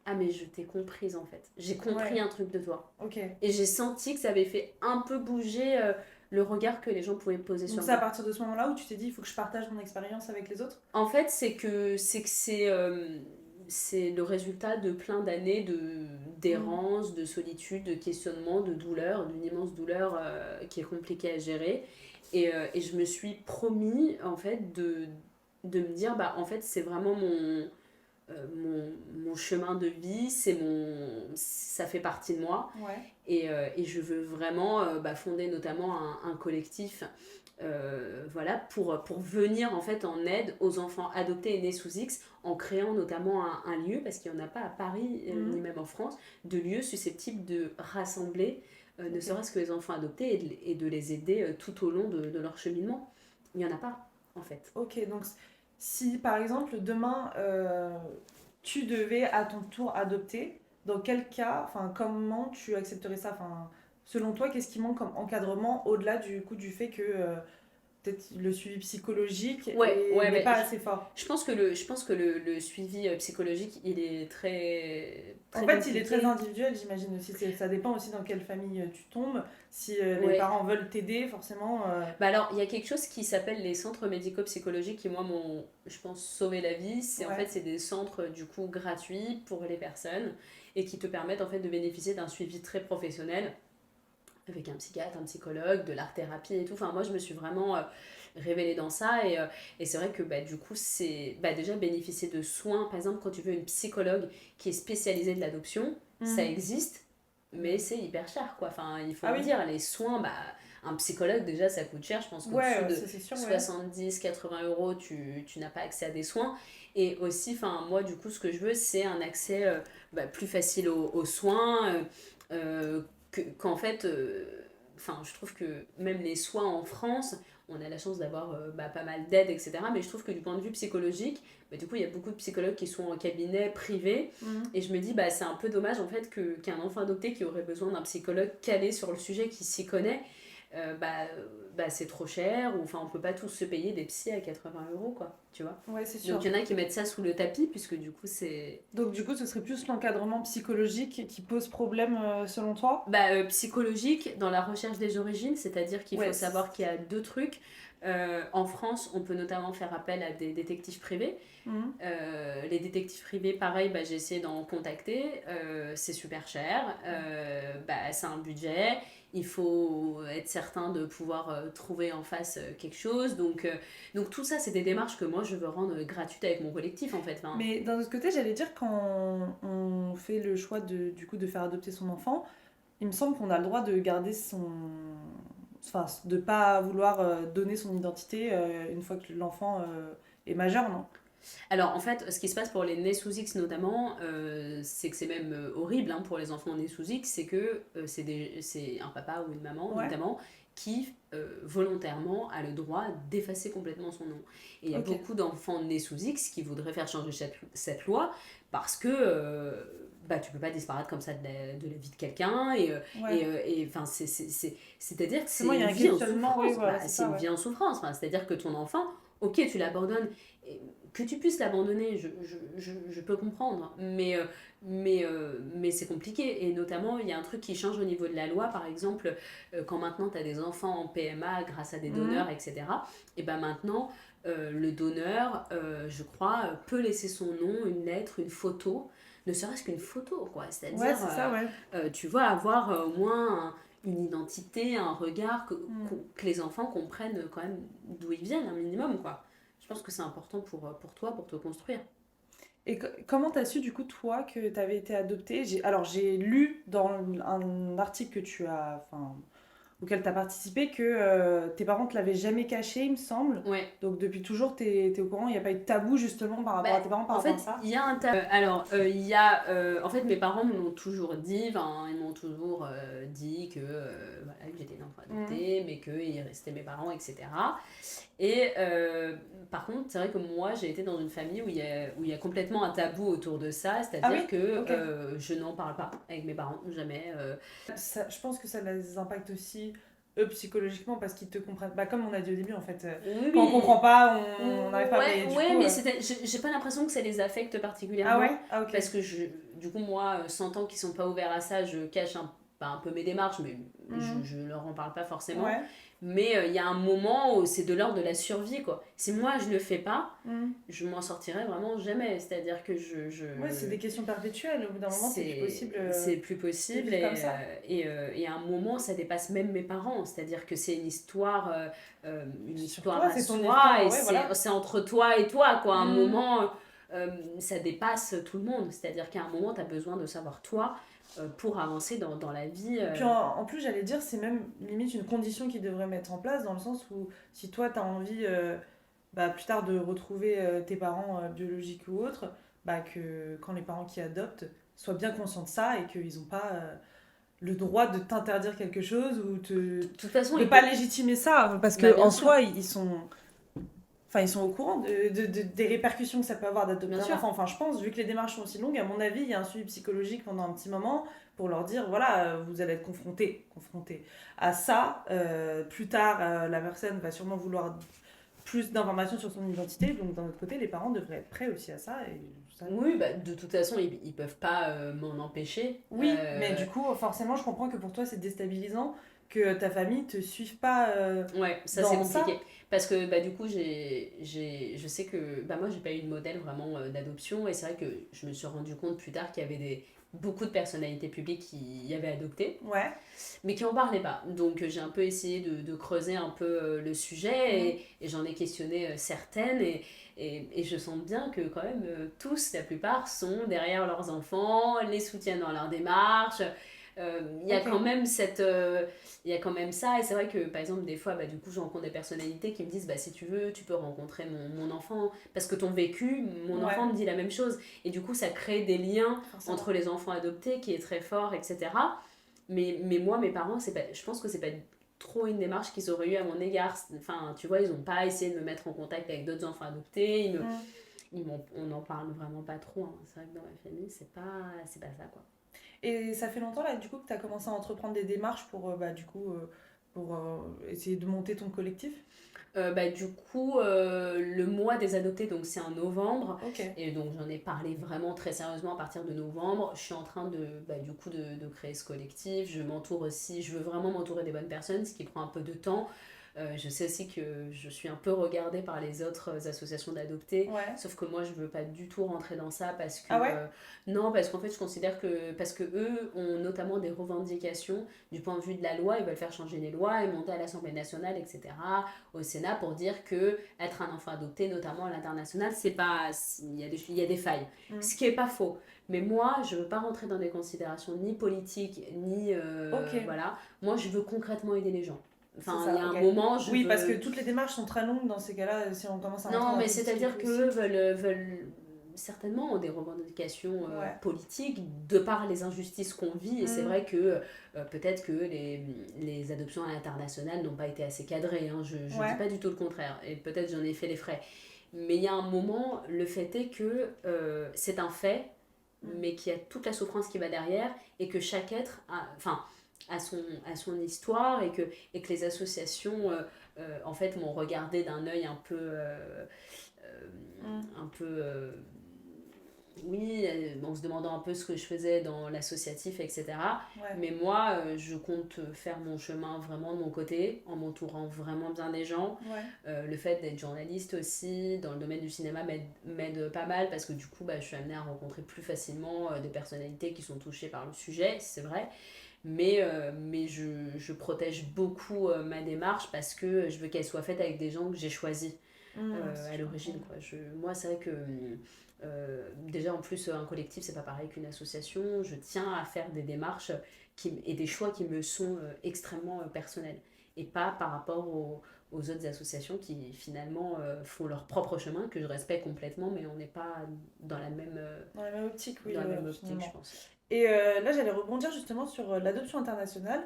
Speaker 2: ah mais je t'ai comprise en fait. J'ai compris
Speaker 1: ouais,
Speaker 2: un truc de toi.
Speaker 1: ok.
Speaker 2: Et j'ai senti que ça avait fait un peu bouger le regard que les gens pouvaient poser
Speaker 1: Donc
Speaker 2: sur
Speaker 1: c'est à
Speaker 2: moi.
Speaker 1: partir de ce moment-là où tu t'es dit, il faut que je partage mon expérience avec les autres?
Speaker 2: En fait, c'est le résultat de plein d'années de
Speaker 1: Hmm,
Speaker 2: d'errance, de solitude, de questionnement, de douleur, d'une immense douleur qui est compliquée à gérer. Et je me suis promis en fait de me dire bah en fait c'est vraiment mon chemin de vie, ça fait partie de moi.
Speaker 1: ouais.
Speaker 2: Et je veux vraiment fonder notamment un collectif voilà, pour venir en fait en aide aux enfants adoptés et nés sous X en créant notamment un lieu, parce qu'il n'y en a pas à Paris
Speaker 1: Hmm,
Speaker 2: ni même en France, de lieux susceptibles de rassembler ne
Speaker 1: ok.
Speaker 2: serait-ce que les enfants adoptés et de les aider tout au long de leur cheminement. Il n'y en a pas en fait.
Speaker 1: Ok, donc si par exemple demain tu devais à ton tour adopter, dans quel cas, enfin comment tu accepterais ça? Enfin, selon toi, qu'est-ce qui manque comme encadrement au-delà du coup du fait que peut-être le suivi psychologique
Speaker 2: Ouais, ouais,
Speaker 1: n'est
Speaker 2: mais
Speaker 1: pas assez fort?
Speaker 2: je pense que le suivi psychologique, il est très,
Speaker 1: En
Speaker 2: très
Speaker 1: fait, il est très
Speaker 2: compliqué.
Speaker 1: individuel, j'imagine aussi. Ça dépend aussi dans quelle famille tu tombes. Si les
Speaker 2: Ouais.
Speaker 1: parents veulent t'aider, forcément.
Speaker 2: Bah alors, il y a quelque chose qui s'appelle les centres médico-psychologiques qui, moi, m'ont, je pense, sauvé la vie. C'est en
Speaker 1: Ouais.
Speaker 2: fait, c'est des centres, du coup, gratuits pour les personnes et qui te permettent, en fait, de bénéficier d'un suivi très professionnel avec un psychiatre, un psychologue, de l'art-thérapie et tout. Enfin, moi, je me suis vraiment révélée dans ça et c'est vrai que, bah, du coup, c'est déjà bénéficier de soins. Par exemple, quand tu veux une psychologue qui est spécialisée de l'adoption, ça
Speaker 1: Mhm.
Speaker 2: existe, mais c'est hyper cher, quoi. Enfin, il faut
Speaker 1: Ah
Speaker 2: le
Speaker 1: oui.
Speaker 2: dire, les soins, bah, un psychologue, déjà, ça coûte cher. Je pense
Speaker 1: Ouais,
Speaker 2: qu'au-dessus de
Speaker 1: ça c'est sûr, ouais.
Speaker 2: 70-80 euros, tu n'as pas accès à des soins. Et aussi, enfin, moi, du coup, ce que je veux, c'est un accès plus facile aux soins. Qu'en fait, enfin, je trouve que même les soins en France, on a la chance d'avoir pas mal d'aide, etc. Mais je trouve que du point de vue psychologique, du coup, il y a beaucoup de psychologues qui sont en cabinet privé.
Speaker 1: Mhm.
Speaker 2: Et je me dis, bah, c'est un peu dommage en fait qu'un enfant adopté qui aurait besoin d'un psychologue calé sur le sujet, qui s'y connaît, c'est trop cher. Ou enfin, on peut pas tous se payer des psys à 80 euros, quoi. Tu vois.
Speaker 1: Ouais, c'est
Speaker 2: Donc
Speaker 1: sûr.
Speaker 2: il y en a qui mettent ça sous le tapis, puisque du coup, c'est
Speaker 1: Donc du coup, ce serait plus l'encadrement psychologique qui pose problème selon toi?
Speaker 2: psychologique dans la recherche des origines, c'est-à-dire qu'il faut
Speaker 1: Ouais.
Speaker 2: savoir qu'il y a deux trucs. En France, on peut notamment faire appel à des détectives privés.
Speaker 1: Mhm.
Speaker 2: Les détectives privés, pareil, j'ai essayé d'en contacter. C'est super cher. C'est un budget. Il faut être certain de pouvoir trouver en face quelque chose. Donc tout ça, c'est des démarches que moi, je veux rendre gratuites avec mon collectif, en fait. Enfin,
Speaker 1: Mais d'un autre côté, j'allais dire quand on fait le choix du coup de faire adopter son enfant, il me semble qu'on a le droit de garder son, enfin, de pas vouloir donner son identité une fois que l'enfant est majeur, non?
Speaker 2: alors, en fait, ce qui se passe pour les nés sous X notamment, c'est que c'est même horrible hein, pour les enfants nés sous X, c'est que c'est un papa ou une maman
Speaker 1: Ouais.
Speaker 2: notamment qui volontairement a le droit d'effacer complètement son nom. Et il y a
Speaker 1: Ok.
Speaker 2: beaucoup d'enfants nés sous X qui voudraient faire changer cette loi parce que bah, tu peux pas disparaître comme ça de la vie de quelqu'un
Speaker 1: Ouais.
Speaker 2: enfin c'est-à-dire que
Speaker 1: Forcément,
Speaker 2: c'est
Speaker 1: il y a
Speaker 2: une
Speaker 1: un
Speaker 2: vie en
Speaker 1: questionnement, oui,
Speaker 2: souffrance.
Speaker 1: voilà,
Speaker 2: Bah,
Speaker 1: c'est
Speaker 2: c'est
Speaker 1: ça,
Speaker 2: une
Speaker 1: ouais.
Speaker 2: vie en souffrance. Enfin, c'est-à-dire que ton enfant, ok, tu l'abandonnes. Que tu puisses l'abandonner, je peux comprendre, mais c'est compliqué. Et notamment, il y a un truc qui change au niveau de la loi, par exemple, quand maintenant tu as des enfants en PMA grâce à des donneurs,
Speaker 1: Mhm.
Speaker 2: etc. Et ben maintenant, le donneur, je crois, peut laisser son nom, une lettre, une photo, ne serait-ce qu'une photo, quoi.
Speaker 1: Ouais,
Speaker 2: C'est-à-dire,
Speaker 1: c'est ça, ouais.
Speaker 2: tu vas avoir au moins une identité, un regard,
Speaker 1: Mm.
Speaker 2: que les enfants comprennent quand même d'où ils viennent, un minimum, quoi. Je pense que c'est important pour toi, pour te construire.
Speaker 1: Et comment t'as su, du coup, toi, que t'avais été adoptée? Alors, j'ai lu dans un article que tu as, enfin, auquel tu as participé que tes parents te l'avaient jamais caché, il me semble.
Speaker 2: Ouais.
Speaker 1: Donc depuis toujours, t'es au courant, il n'y a pas eu de tabou justement par
Speaker 2: Bah,
Speaker 1: rapport à tes parents par
Speaker 2: en
Speaker 1: rapport à
Speaker 2: fait,
Speaker 1: ça.
Speaker 2: il y a un tas. Alors, il y a. En fait, mes parents me l'ont toujours dit. Enfin, ils m'ont toujours dit que, voilà, que j'étais une enfant
Speaker 1: Mhm.
Speaker 2: adoptée, mais qu'ils restaient mes parents, etc. Et par contre, c'est vrai que moi, j'ai été dans une famille où il y a complètement un tabou autour de ça.
Speaker 1: Ah
Speaker 2: C'est-à-dire
Speaker 1: oui?
Speaker 2: que
Speaker 1: Ok.
Speaker 2: je n'en parle pas avec mes parents, jamais.
Speaker 1: Je pense que ça les impacte aussi, eux, psychologiquement, parce qu'ils te comprennent. Bah, comme on a dit au début, en fait,
Speaker 2: Oui,
Speaker 1: quand on comprend
Speaker 2: mais
Speaker 1: pas, on n'arrive pas.
Speaker 2: ouais,
Speaker 1: Mais du
Speaker 2: ouais,
Speaker 1: coup.
Speaker 2: mais j'ai pas l'impression que ça les affecte
Speaker 1: Ah
Speaker 2: particulièrement
Speaker 1: ouais? Ah ok.
Speaker 2: parce que du coup, moi, sentant qu'ils sont pas ouverts à ça, je cache pas un peu mes démarches, mais
Speaker 1: Mhm.
Speaker 2: je leur en parle pas forcément.
Speaker 1: Ouais.
Speaker 2: Mais il y a un moment où c'est de l'ordre de la survie, quoi. Si moi je le fais pas,
Speaker 1: Mhm.
Speaker 2: je m'en sortirai vraiment jamais. C'est-à-dire que
Speaker 1: Ouais, c'est des questions perpétuelles. Au bout d'un moment, c'est plus possible
Speaker 2: c'est plus
Speaker 1: de
Speaker 2: possible
Speaker 1: vivre comme ça.
Speaker 2: et à un moment ça dépasse même mes parents, c'est-à-dire que c'est une
Speaker 1: Sur
Speaker 2: histoire
Speaker 1: toi,
Speaker 2: à
Speaker 1: c'est ton
Speaker 2: soi et
Speaker 1: histoire, ouais, voilà.
Speaker 2: c'est entre toi et toi, quoi. À un
Speaker 1: Mhm.
Speaker 2: moment ça dépasse tout le monde, c'est-à-dire qu'à un moment tu as besoin de savoir toi pour avancer dans la vie.
Speaker 1: Et puis en plus, j'allais dire, c'est même limite une condition qu'ils devraient mettre en place, dans le sens où si toi, tu as envie bah, plus tard de retrouver tes parents biologiques ou autres, bah, que quand les parents qui adoptent soient bien conscients de ça et qu'ils n'ont pas le droit de t'interdire quelque chose ou
Speaker 2: De toute façon
Speaker 1: de
Speaker 2: il
Speaker 1: pas
Speaker 2: peut.
Speaker 1: légitimer ça, parce
Speaker 2: Bah
Speaker 1: que
Speaker 2: bien
Speaker 1: en
Speaker 2: sûr,
Speaker 1: soi, enfin, ils sont au courant des répercussions que ça peut avoir
Speaker 2: bien
Speaker 1: d'adopter un
Speaker 2: sûr.
Speaker 1: enfant. Enfin, je pense, vu que les démarches sont aussi longues, à mon avis, il y a un suivi psychologique pendant un petit moment pour leur dire, voilà, vous allez être confronté à ça. Plus tard, la personne va sûrement vouloir plus d'informations sur son identité. Donc, d'un autre côté, les parents devraient être prêts aussi à ça. Et ça...
Speaker 2: Oui, bah, de toute façon ils peuvent pas m'en empêcher.
Speaker 1: Oui, mais du coup, forcément, je comprends que pour toi, c'est déstabilisant que ta famille te suive pas
Speaker 2: Ouais, ça c'est
Speaker 1: dans ça.
Speaker 2: compliqué. Parce que bah, du coup, je sais que bah, moi, j'ai pas eu de modèle vraiment d'adoption. Et c'est vrai que je me suis rendu compte plus tard qu'il y avait beaucoup de personnalités publiques qui y avaient adopté,
Speaker 1: Ouais.
Speaker 2: mais qui en parlaient pas. Donc j'ai un peu essayé de creuser un peu le sujet
Speaker 1: Mm.
Speaker 2: et j'en ai questionné certaines. Et je sens bien que quand même, tous, la plupart, sont derrière leurs enfants, les soutiennent dans leur démarche. Il y a
Speaker 1: Ok.
Speaker 2: quand même il y a quand même ça, et c'est vrai que par exemple des fois bah, du coup je rencontre des personnalités qui me disent bah si tu veux tu peux rencontrer mon enfant parce que ton vécu, mon enfant
Speaker 1: Ouais,
Speaker 2: me dit la même chose, et du coup ça crée des liens
Speaker 1: forcément.
Speaker 2: entre les enfants adoptés qui est très fort, etc. Mais moi mes parents c'est pas, je pense que c'est pas trop une démarche qu'ils auraient eu à mon égard, enfin tu vois ils ont pas essayé de me mettre en contact avec d'autres enfants adoptés,
Speaker 1: Mm.
Speaker 2: on n'en parle vraiment pas trop, hein. C'est vrai que dans ma famille c'est pas ça, quoi.
Speaker 1: Et ça fait longtemps là du coup que tu as commencé à entreprendre des démarches pour bah, du coup pour essayer de monter ton collectif.
Speaker 2: Bah, du coup, le mois des adoptés, donc c'est en novembre.
Speaker 1: Ok.
Speaker 2: Et donc j'en ai parlé vraiment très sérieusement à partir de novembre. Je suis en train bah, du coup, de créer ce collectif. Je m'entoure aussi, je veux vraiment m'entourer des bonnes personnes, ce qui prend un peu de temps. Je sais aussi que je suis un peu regardée par les autres associations d'adoptés,
Speaker 1: Ouais.
Speaker 2: sauf que moi je veux pas du tout rentrer dans ça parce que
Speaker 1: Ah ouais?
Speaker 2: non, parce qu'en fait je considère que parce que eux ont notamment des revendications du point de vue de la loi, ils veulent faire changer les lois et monter à l'Assemblée nationale, etc., au Sénat, pour dire que être un enfant adopté, notamment à l'international, c'est pas, il y a des failles,
Speaker 1: Mm.
Speaker 2: ce qui est pas faux. Mais moi, je veux pas rentrer dans des considérations ni politiques ni
Speaker 1: Ok.
Speaker 2: voilà. Moi, je veux concrètement aider les gens.
Speaker 1: C'est
Speaker 2: Enfin, il y
Speaker 1: ça,
Speaker 2: a un
Speaker 1: ok.
Speaker 2: moment, je
Speaker 1: Oui, parce que
Speaker 2: veux.
Speaker 1: toutes les démarches sont très longues dans ces cas-là, si on commence à rentrer
Speaker 2: Non,
Speaker 1: dans la
Speaker 2: mais
Speaker 1: politique et
Speaker 2: c'est-à-dire
Speaker 1: tout
Speaker 2: qu'eux
Speaker 1: aussi.
Speaker 2: veulent certainement ont des revendications
Speaker 1: Ouais.
Speaker 2: politiques de par les injustices qu'on vit. Et c'est
Speaker 1: Mm.
Speaker 2: vrai que peut-être que les adoptions à l'international n'ont pas été assez cadrées, hein. Je ne dis
Speaker 1: Ouais.
Speaker 2: pas du tout le contraire. Et peut-être j'en ai fait les frais. Mais il y a un moment, le fait est que c'est un fait,
Speaker 1: Mm.
Speaker 2: mais qu'il y a toute la souffrance qui va derrière et que chaque être enfin, a son histoire et que les associations, en fait, m'ont regardé d'un œil euh,
Speaker 1: Mm.
Speaker 2: un peu oui, en se demandant un peu ce que je faisais dans l'associatif, etc.
Speaker 1: Ouais.
Speaker 2: Mais moi, je compte faire mon chemin vraiment de mon côté, en m'entourant vraiment bien des gens.
Speaker 1: Ouais.
Speaker 2: Le fait d'être journaliste aussi, dans le domaine du cinéma, m'aide pas mal parce que du coup, je suis amenée à rencontrer plus facilement des personnalités qui sont touchées par le sujet, c'est vrai. Mais je protège beaucoup ma démarche parce que je veux qu'elle soit faite avec des gens que j'ai choisis à
Speaker 1: Je
Speaker 2: l'origine,
Speaker 1: comprends.
Speaker 2: quoi. Moi, c'est vrai que déjà en plus un collectif c'est pas pareil qu'une association. Je tiens à faire des démarches et des choix qui me sont extrêmement personnels et pas par rapport aux autres associations qui finalement font leur propre chemin que je respecte complètement, mais on n'est pas dans
Speaker 1: Dans la même optique, oui,
Speaker 2: dans la même optique, je
Speaker 1: finalement.
Speaker 2: pense.
Speaker 1: Et là, j'allais rebondir justement sur l'adoption internationale.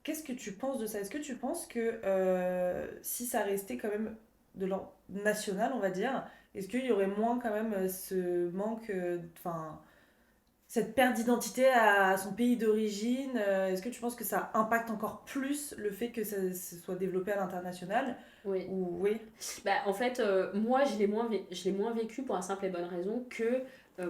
Speaker 1: Qu'est-ce que tu penses de ça? Est-ce que tu penses que si ça restait quand même de l'ordre national, on va dire, est-ce qu'il y aurait moins quand même ce manque, enfin, cette perte d'identité à son pays d'origine? Est-ce que tu penses que ça impacte encore plus le fait que ça se soit développé à l'international?
Speaker 2: Oui.
Speaker 1: Ou oui?
Speaker 2: En fait, moi, je l'ai moins vécu pour la simple et bonne raison que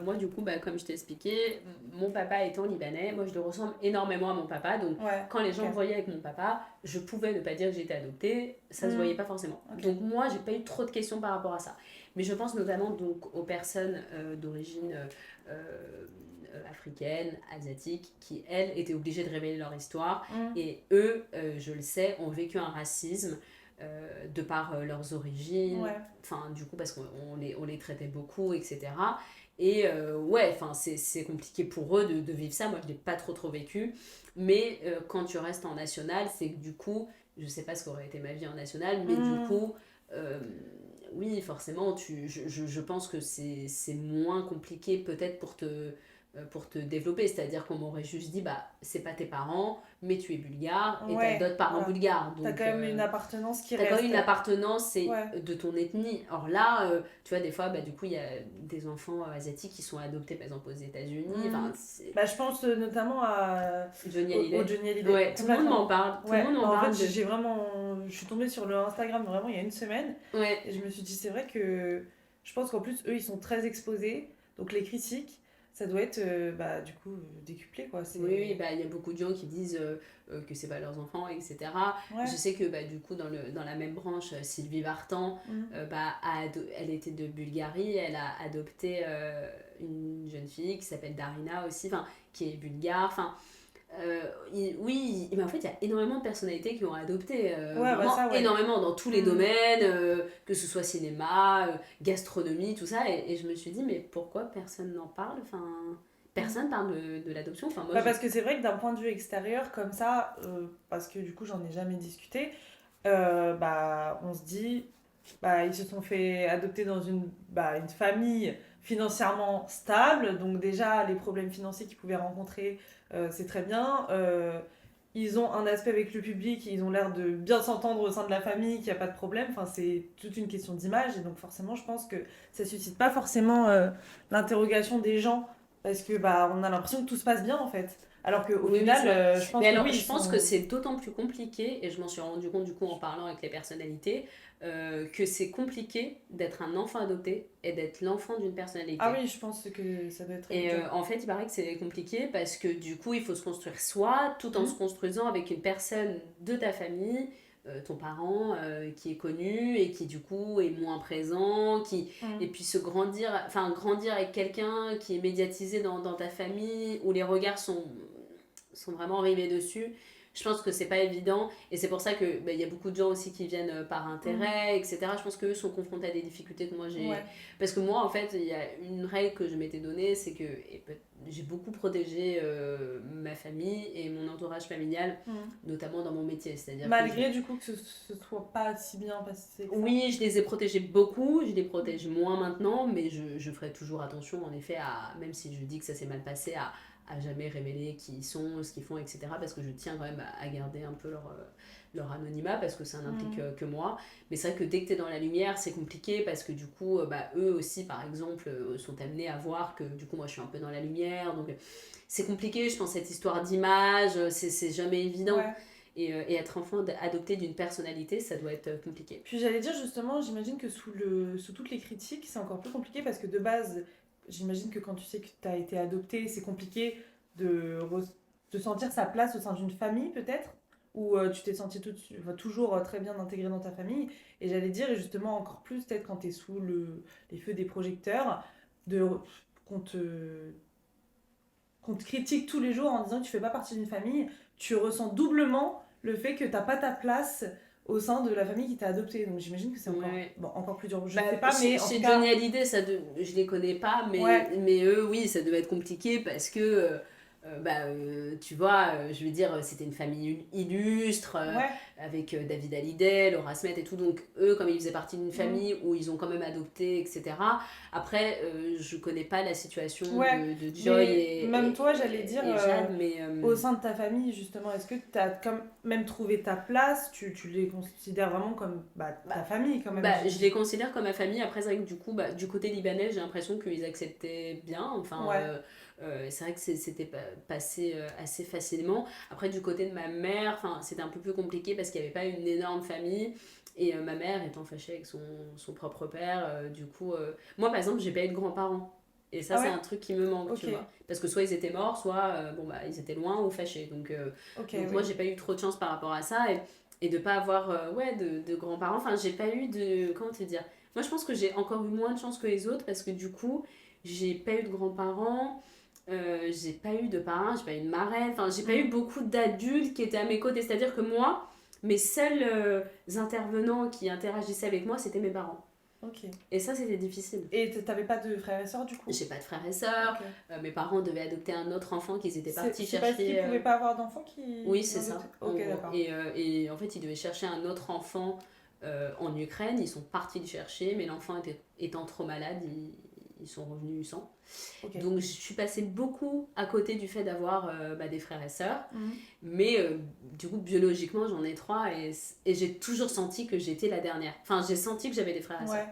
Speaker 2: moi, du coup, comme je t'ai expliqué, mon papa étant libanais, moi, je le ressemble énormément à mon papa. Donc,
Speaker 1: Ouais,
Speaker 2: quand les
Speaker 1: ok.
Speaker 2: gens me voyaient avec mon papa, je pouvais ne pas dire que j'étais adoptée, ça se voyait
Speaker 1: Hmm,
Speaker 2: pas forcément.
Speaker 1: ok.
Speaker 2: Donc, moi, j'ai pas eu trop de questions par rapport à ça. Mais je pense notamment donc aux personnes d'origine africaine, asiatique, qui, elles, étaient obligées de révéler leur histoire.
Speaker 1: Hmm,
Speaker 2: Et eux, je le sais, ont vécu un racisme de par leurs origines,
Speaker 1: ouais.
Speaker 2: enfin du coup parce on les traitait beaucoup, etc. Et ouais, enfin c'est compliqué pour eux de vivre ça, moi je l'ai pas trop vécu, mais quand tu restes en national, c'est que du coup, je sais pas ce qu'aurait été ma vie en national, mais du
Speaker 1: Hmm,
Speaker 2: coup, euh, oui forcément, je pense que c'est moins compliqué peut-être pour te développer, c'est-à-dire qu'on m'aurait juste dit c'est pas tes parents mais tu es bulgare et t'as
Speaker 1: ouais,
Speaker 2: d'autres parents
Speaker 1: voilà.
Speaker 2: bulgares,
Speaker 1: T'as
Speaker 2: donc
Speaker 1: quand même une appartenance qui
Speaker 2: t'as quand même
Speaker 1: reste.
Speaker 2: une appartenance
Speaker 1: Ouais.
Speaker 2: de ton ethnie. Or là, tu vois, des fois, du coup, il y a des enfants asiatiques qui sont adoptés, par exemple, aux États-Unis.
Speaker 1: Hmm.
Speaker 2: Enfin, c'est
Speaker 1: Bah, je pense notamment
Speaker 2: Johnny
Speaker 1: au
Speaker 2: Hallyday.
Speaker 1: Johnny Hallyday,
Speaker 2: Ouais, tout le monde m'en
Speaker 1: complètement.
Speaker 2: parle. Tout le
Speaker 1: Ouais,
Speaker 2: monde m'en
Speaker 1: bah en fait,
Speaker 2: parle de.
Speaker 1: j'ai vraiment. Je suis tombée sur le Instagram vraiment il y a une semaine
Speaker 2: Ouais,
Speaker 1: et je me suis dit, c'est vrai que je pense qu'en plus, eux, ils sont très exposés. Donc les critiques, ça doit être bah, du coup décuplé quoi.
Speaker 2: oui,
Speaker 1: C'est.
Speaker 2: il y a beaucoup de gens qui disent que c'est pas leurs enfants, etc. Je
Speaker 1: Ouais.
Speaker 2: sais que du coup, dans la même branche, Sylvie Vartan,
Speaker 1: Hmm.
Speaker 2: elle était de Bulgarie, elle a adopté une jeune fille qui s'appelle Darina aussi, enfin, qui est bulgare. Enfin, oui, mais en fait, il y a énormément de personnalités qui ont adopté,
Speaker 1: Ouais, bah
Speaker 2: vraiment
Speaker 1: ça, ouais.
Speaker 2: énormément dans tous les
Speaker 1: Hmm.
Speaker 2: domaines, que ce soit cinéma, gastronomie, tout ça. Et je me suis dit, mais pourquoi personne n'en parle? Enfin,
Speaker 1: Hmm.
Speaker 2: personne parle de l'adoption. Enfin, moi,
Speaker 1: Bah parce que c'est vrai que d'un point de vue extérieur, comme ça, parce que du coup, j'en ai jamais discuté, bah on se dit. Bah, ils se sont fait adopter dans une famille financièrement stable. Donc déjà, les problèmes financiers qu'ils pouvaient rencontrer, c'est très bien. Ils ont un aspect avec le public, ils ont l'air de bien s'entendre au sein de la famille, qu'il n'y a pas de problème. Enfin, c'est toute une question d'image. Et donc forcément, je pense que ça suscite pas forcément l'interrogation des gens. Parce que bah, on a l'impression que tout se passe bien en fait. Alors qu'au
Speaker 2: oui, oui,
Speaker 1: final,
Speaker 2: c'est vrai.
Speaker 1: je pense
Speaker 2: Mais
Speaker 1: que
Speaker 2: alors,
Speaker 1: oui, ils
Speaker 2: je pense que
Speaker 1: sont...
Speaker 2: c'est d'autant plus compliqué, et je m'en suis rendu compte du coup en parlant avec les personnalités, que c'est compliqué d'être un enfant adopté et d'être l'enfant d'une
Speaker 1: Ah
Speaker 2: personnalité.
Speaker 1: oui, je pense que ça doit être
Speaker 2: Et
Speaker 1: dur.
Speaker 2: en fait, il paraît que c'est compliqué parce que du coup, il faut se construire soi, tout en se
Speaker 1: Hmm.
Speaker 2: construisant avec une personne de ta famille, ton parent, qui est connu et qui du coup est moins présent, et
Speaker 1: Hmm.
Speaker 2: puis grandir avec quelqu'un qui est médiatisé dans ta famille, où les regards sont vraiment rivés dessus. Je pense que c'est pas évident et c'est pour ça que il y a beaucoup de gens aussi qui viennent par intérêt, etc. Je pense qu'eux sont confrontés à des difficultés que moi j'ai.
Speaker 1: Ouais.
Speaker 2: Parce que moi, en fait, il y a une règle que je m'étais donnée, c'est que j'ai beaucoup protégé ma famille et mon entourage familial,
Speaker 1: Mhm.
Speaker 2: notamment dans mon métier. C'est-à-dire que
Speaker 1: Malgré du coup que ce soit pas si bien passé que ça.
Speaker 2: oui, je les ai protégés beaucoup, je les protège moins maintenant, mais je ferai toujours attention, en effet, à, même si je dis que ça s'est mal passé, à jamais révéler qui ils sont, ce qu'ils font, etc. Parce que je tiens quand même à garder un peu leur anonymat, parce que ça n'implique que moi. Mais c'est vrai que dès que tu es dans la lumière, c'est compliqué, parce que du coup, eux aussi, par exemple, sont amenés à voir que du coup, moi, je suis un peu dans la lumière. Donc, c'est compliqué, je pense, cette histoire d'image, c'est jamais évident.
Speaker 1: Ouais.
Speaker 2: Et être enfant adopté d'une personnalité, ça doit être compliqué.
Speaker 1: Puis j'allais dire justement, j'imagine que sous toutes les critiques, c'est encore plus compliqué parce que de base, j'imagine que quand tu sais que tu as été adopté, c'est compliqué de sentir sa place au sein d'une famille peut-être, où tu t'es senti toujours très bien intégré dans ta famille. Et j'allais dire, et justement encore plus peut-être quand tu es sous les feux des projecteurs, de, qu'on te, qu'on te critique tous les jours en disant que tu fais pas partie d'une famille, tu ressens doublement le fait que t'as pas ta place au sein de la famille qui t'a adopté. Donc j'imagine que c'est encore,
Speaker 2: Ouais.
Speaker 1: bon, encore plus dur. Je
Speaker 2: Bah,
Speaker 1: sais pas, mais en
Speaker 2: chez
Speaker 1: tout
Speaker 2: Johnny
Speaker 1: cas,
Speaker 2: Hallyday, je les connais pas,
Speaker 1: ouais,
Speaker 2: mais eux, oui, ça devait être compliqué parce que, tu vois, je veux dire, c'était une famille illustre,
Speaker 1: ouais,
Speaker 2: avec David Hallyday, Laura Smet et tout. Donc, eux, comme ils faisaient partie d'une
Speaker 1: mm,
Speaker 2: famille où ils ont quand même adopté, etc. Après, je connais pas la situation
Speaker 1: ouais.
Speaker 2: de Joy
Speaker 1: Mais même toi, j'allais dire,
Speaker 2: et Jade, mais.
Speaker 1: au sein de ta famille, justement, est-ce que t'as quand même trouvé ta place? Tu les considères vraiment comme ta famille quand même,
Speaker 2: Je
Speaker 1: j'imagine.
Speaker 2: les considère comme ma famille. Après, c'est vrai que du coup, du côté libanais, j'ai l'impression qu'ils acceptaient bien. Enfin,
Speaker 1: Ouais,
Speaker 2: c'est vrai que c'était passé assez facilement. Après, du côté de ma mère, enfin, c'était un peu plus compliqué parce qu'il n'y avait pas une énorme famille. Et ma mère étant fâchée avec son propre père, du coup, moi par exemple, j'ai pas eu de grands-parents. Et ça,
Speaker 1: ah
Speaker 2: c'est
Speaker 1: ouais,
Speaker 2: un truc qui me manque,
Speaker 1: ok,
Speaker 2: tu vois. Parce que soit ils étaient morts, soit ils étaient loin ou fâchés.
Speaker 1: ok,
Speaker 2: Donc moi,
Speaker 1: oui.
Speaker 2: j'ai pas eu trop de chance par rapport à ça. Et de pas avoir de grands-parents. Enfin, j'ai pas eu de. Comment te dire? Moi, je pense que j'ai encore eu moins de chance que les autres parce que du coup, j'ai pas eu de grands-parents. J'ai pas eu de parrain, j'ai pas eu de marraine, enfin j'ai pas eu
Speaker 1: Mm,
Speaker 2: beaucoup d'adultes qui étaient à mes côtés. C'est-à-dire que moi, mes seuls intervenants qui interagissaient avec moi, c'était mes parents.
Speaker 1: ok.
Speaker 2: Et ça, c'était difficile.
Speaker 1: Et t'avais pas de frères et sœurs du coup?
Speaker 2: J'ai pas de frères et sœurs,
Speaker 1: Ok.
Speaker 2: mes parents devaient adopter un autre enfant qu'ils étaient partis
Speaker 1: C'est parce qu'ils
Speaker 2: chercher.
Speaker 1: pouvaient pas avoir d'enfants qui
Speaker 2: Oui,
Speaker 1: qu'ils
Speaker 2: c'est
Speaker 1: ont adopté?
Speaker 2: ça, en
Speaker 1: Ok,
Speaker 2: gros.
Speaker 1: d'accord.
Speaker 2: Et en fait, ils devaient chercher un autre enfant en Ukraine. Ils sont partis le chercher, mais l'enfant étant trop malade, ils sont revenus sans.
Speaker 1: Ok.
Speaker 2: Donc, je suis passée beaucoup à côté du fait d'avoir des frères et sœurs.
Speaker 1: Mhm.
Speaker 2: Mais du coup, biologiquement, j'en ai trois et j'ai toujours senti que j'étais la dernière. Enfin, j'ai senti que j'avais des frères et sœurs.
Speaker 1: Ouais.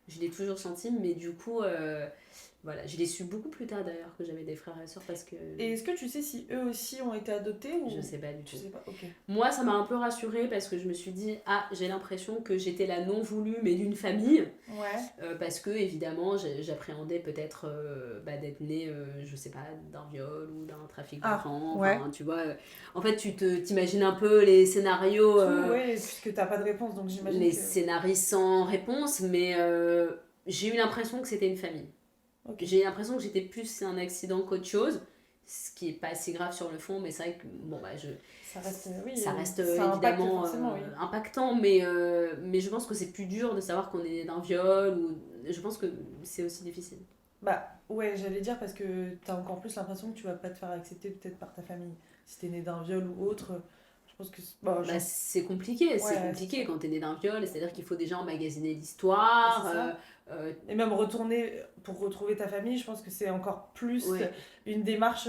Speaker 2: Je l'ai toujours senti, mais du coup, voilà. Je l'ai su beaucoup plus tard d'ailleurs que j'avais des frères et sœurs parce que
Speaker 1: Et est-ce que tu sais si eux aussi ont été adoptés ou
Speaker 2: je sais pas du
Speaker 1: tu
Speaker 2: tout.
Speaker 1: sais pas? Ok.
Speaker 2: Moi, ça m'a un peu rassurée parce que je me suis dit, ah, j'ai l'impression que j'étais la non voulue, mais d'une famille.
Speaker 1: Ouais.
Speaker 2: Parce que, évidemment, j'appréhendais peut-être d'être née, je sais pas, d'un viol ou d'un trafic
Speaker 1: Ah,
Speaker 2: d'enfants.
Speaker 1: ouais.
Speaker 2: Enfin, tu vois, en fait, t'imagines un peu les scénarios,
Speaker 1: Tout, ouais, puisque t'as pas de réponse, donc j'imagine
Speaker 2: les
Speaker 1: que.
Speaker 2: scénarios sans réponse, mais j'ai eu l'impression que c'était une famille.
Speaker 1: Ok.
Speaker 2: J'ai l'impression que j'étais plus un accident qu'autre chose, ce qui est pas si grave sur le fond, mais c'est vrai que, bon,
Speaker 1: Ça reste, oui,
Speaker 2: ça reste
Speaker 1: ça impacte
Speaker 2: évidemment
Speaker 1: forcément, oui.
Speaker 2: impactant, mais je pense que c'est plus dur de savoir qu'on est né d'un viol, ou je pense que c'est aussi difficile.
Speaker 1: Bah, ouais, j'allais dire parce que t'as encore plus l'impression que tu vas pas te faire accepter peut-être par ta famille. Si t'es né d'un viol ou autre, je pense que. Bah,
Speaker 2: C'est compliqué, c'est
Speaker 1: ouais, c'est
Speaker 2: compliqué
Speaker 1: sûr.
Speaker 2: quand t'es né d'un viol, c'est-à-dire qu'il faut déjà emmagasiner
Speaker 1: Bah,
Speaker 2: l'histoire.
Speaker 1: c'est ça.
Speaker 2: Euh,
Speaker 1: Et même retourner pour retrouver ta famille, je pense que c'est encore plus
Speaker 2: ouais,
Speaker 1: une démarche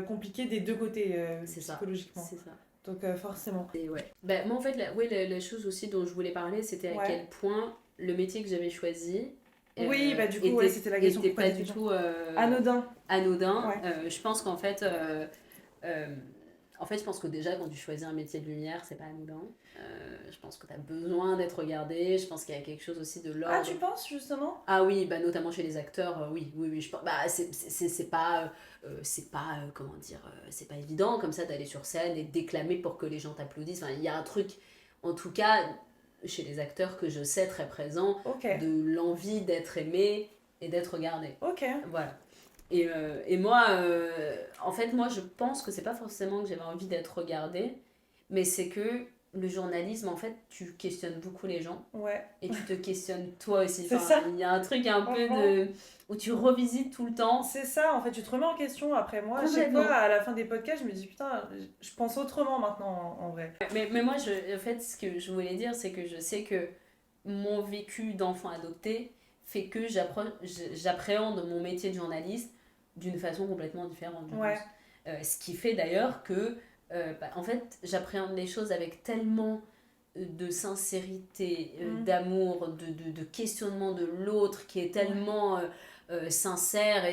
Speaker 1: compliquée des deux côtés
Speaker 2: c'est ça,
Speaker 1: psychologiquement.
Speaker 2: c'est ça.
Speaker 1: Donc forcément.
Speaker 2: Et ouais. Moi en fait, la chose aussi dont je voulais parler, c'était à
Speaker 1: Ouais.
Speaker 2: quel point le métier que j'avais choisi
Speaker 1: Oui, bah du coup, ouais, c'était la question
Speaker 2: était
Speaker 1: pourquoi
Speaker 2: pas
Speaker 1: t'étais
Speaker 2: du
Speaker 1: bien.
Speaker 2: tout
Speaker 1: Anodin.
Speaker 2: anodin.
Speaker 1: Ouais.
Speaker 2: Je pense euh, je pense que déjà quand tu choisis un métier de lumière, c'est pas anodin. Je pense que tu as besoin d'être regardé. Je pense qu'il y a quelque chose aussi de
Speaker 1: Ah,
Speaker 2: l'ordre.
Speaker 1: tu penses justement?
Speaker 2: Ah oui, notamment chez les acteurs, oui, oui, oui. C'est pas, comment dire, c'est pas évident comme ça d'aller sur scène et de déclamer pour que les gens t'applaudissent. Enfin, il y a un truc, en tout cas, chez les acteurs que je sais très présent,
Speaker 1: Ok.
Speaker 2: de l'envie d'être aimé et d'être regardé.
Speaker 1: Ok.
Speaker 2: Voilà. Et moi, en fait, moi, je pense que c'est pas forcément que j'avais envie d'être regardée, mais c'est que le journalisme, en fait, tu questionnes beaucoup les gens
Speaker 1: Ouais,
Speaker 2: et tu te questionnes toi aussi.
Speaker 1: c'est
Speaker 2: Enfin,
Speaker 1: ça,
Speaker 2: il y a un truc un peu
Speaker 1: franchement.
Speaker 2: de... où tu revisites tout le temps.
Speaker 1: C'est ça, en fait, tu te remets en question après moi. À chaque fois,
Speaker 2: Complètement.
Speaker 1: à la fin des podcasts, je me dis putain, je pense autrement maintenant en vrai.
Speaker 2: Mais moi, en fait, ce que je voulais dire, c'est que je sais que mon vécu d'enfant adopté fait que j'appréhende mon métier de journaliste d'une façon complètement différente, je
Speaker 1: Ouais.
Speaker 2: pense. Ce qui fait d'ailleurs que, en fait, j'appréhende les choses avec tellement de sincérité,
Speaker 1: Mm.
Speaker 2: d'amour, de questionnement de l'autre qui est
Speaker 1: Ouais.
Speaker 2: tellement sincère,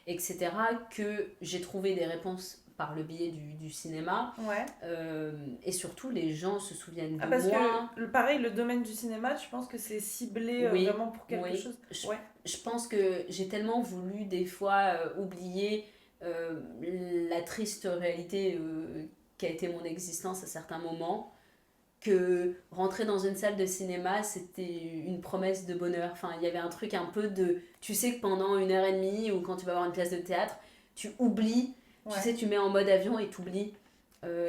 Speaker 2: etc., que j'ai trouvé des réponses par le biais du cinéma.
Speaker 1: Ouais.
Speaker 2: Et surtout, les gens se souviennent
Speaker 1: Ah,
Speaker 2: de
Speaker 1: parce que
Speaker 2: moi.
Speaker 1: pareil, le domaine du cinéma, tu penses que c'est ciblé
Speaker 2: Oui,
Speaker 1: vraiment pour quelque
Speaker 2: oui.
Speaker 1: chose? Ouais.
Speaker 2: Je pense que j'ai tellement voulu des fois oublier euh, la triste réalité qui a été mon existence à certains moments, que rentrer dans une salle de cinéma, c'était une promesse de bonheur. Enfin, il y avait un truc un peu de... Tu sais que pendant 1 heure et demie, ou quand tu vas voir une pièce de théâtre, tu oublies, tu
Speaker 1: Ouais.
Speaker 2: sais, tu mets en mode avion et t'oublies.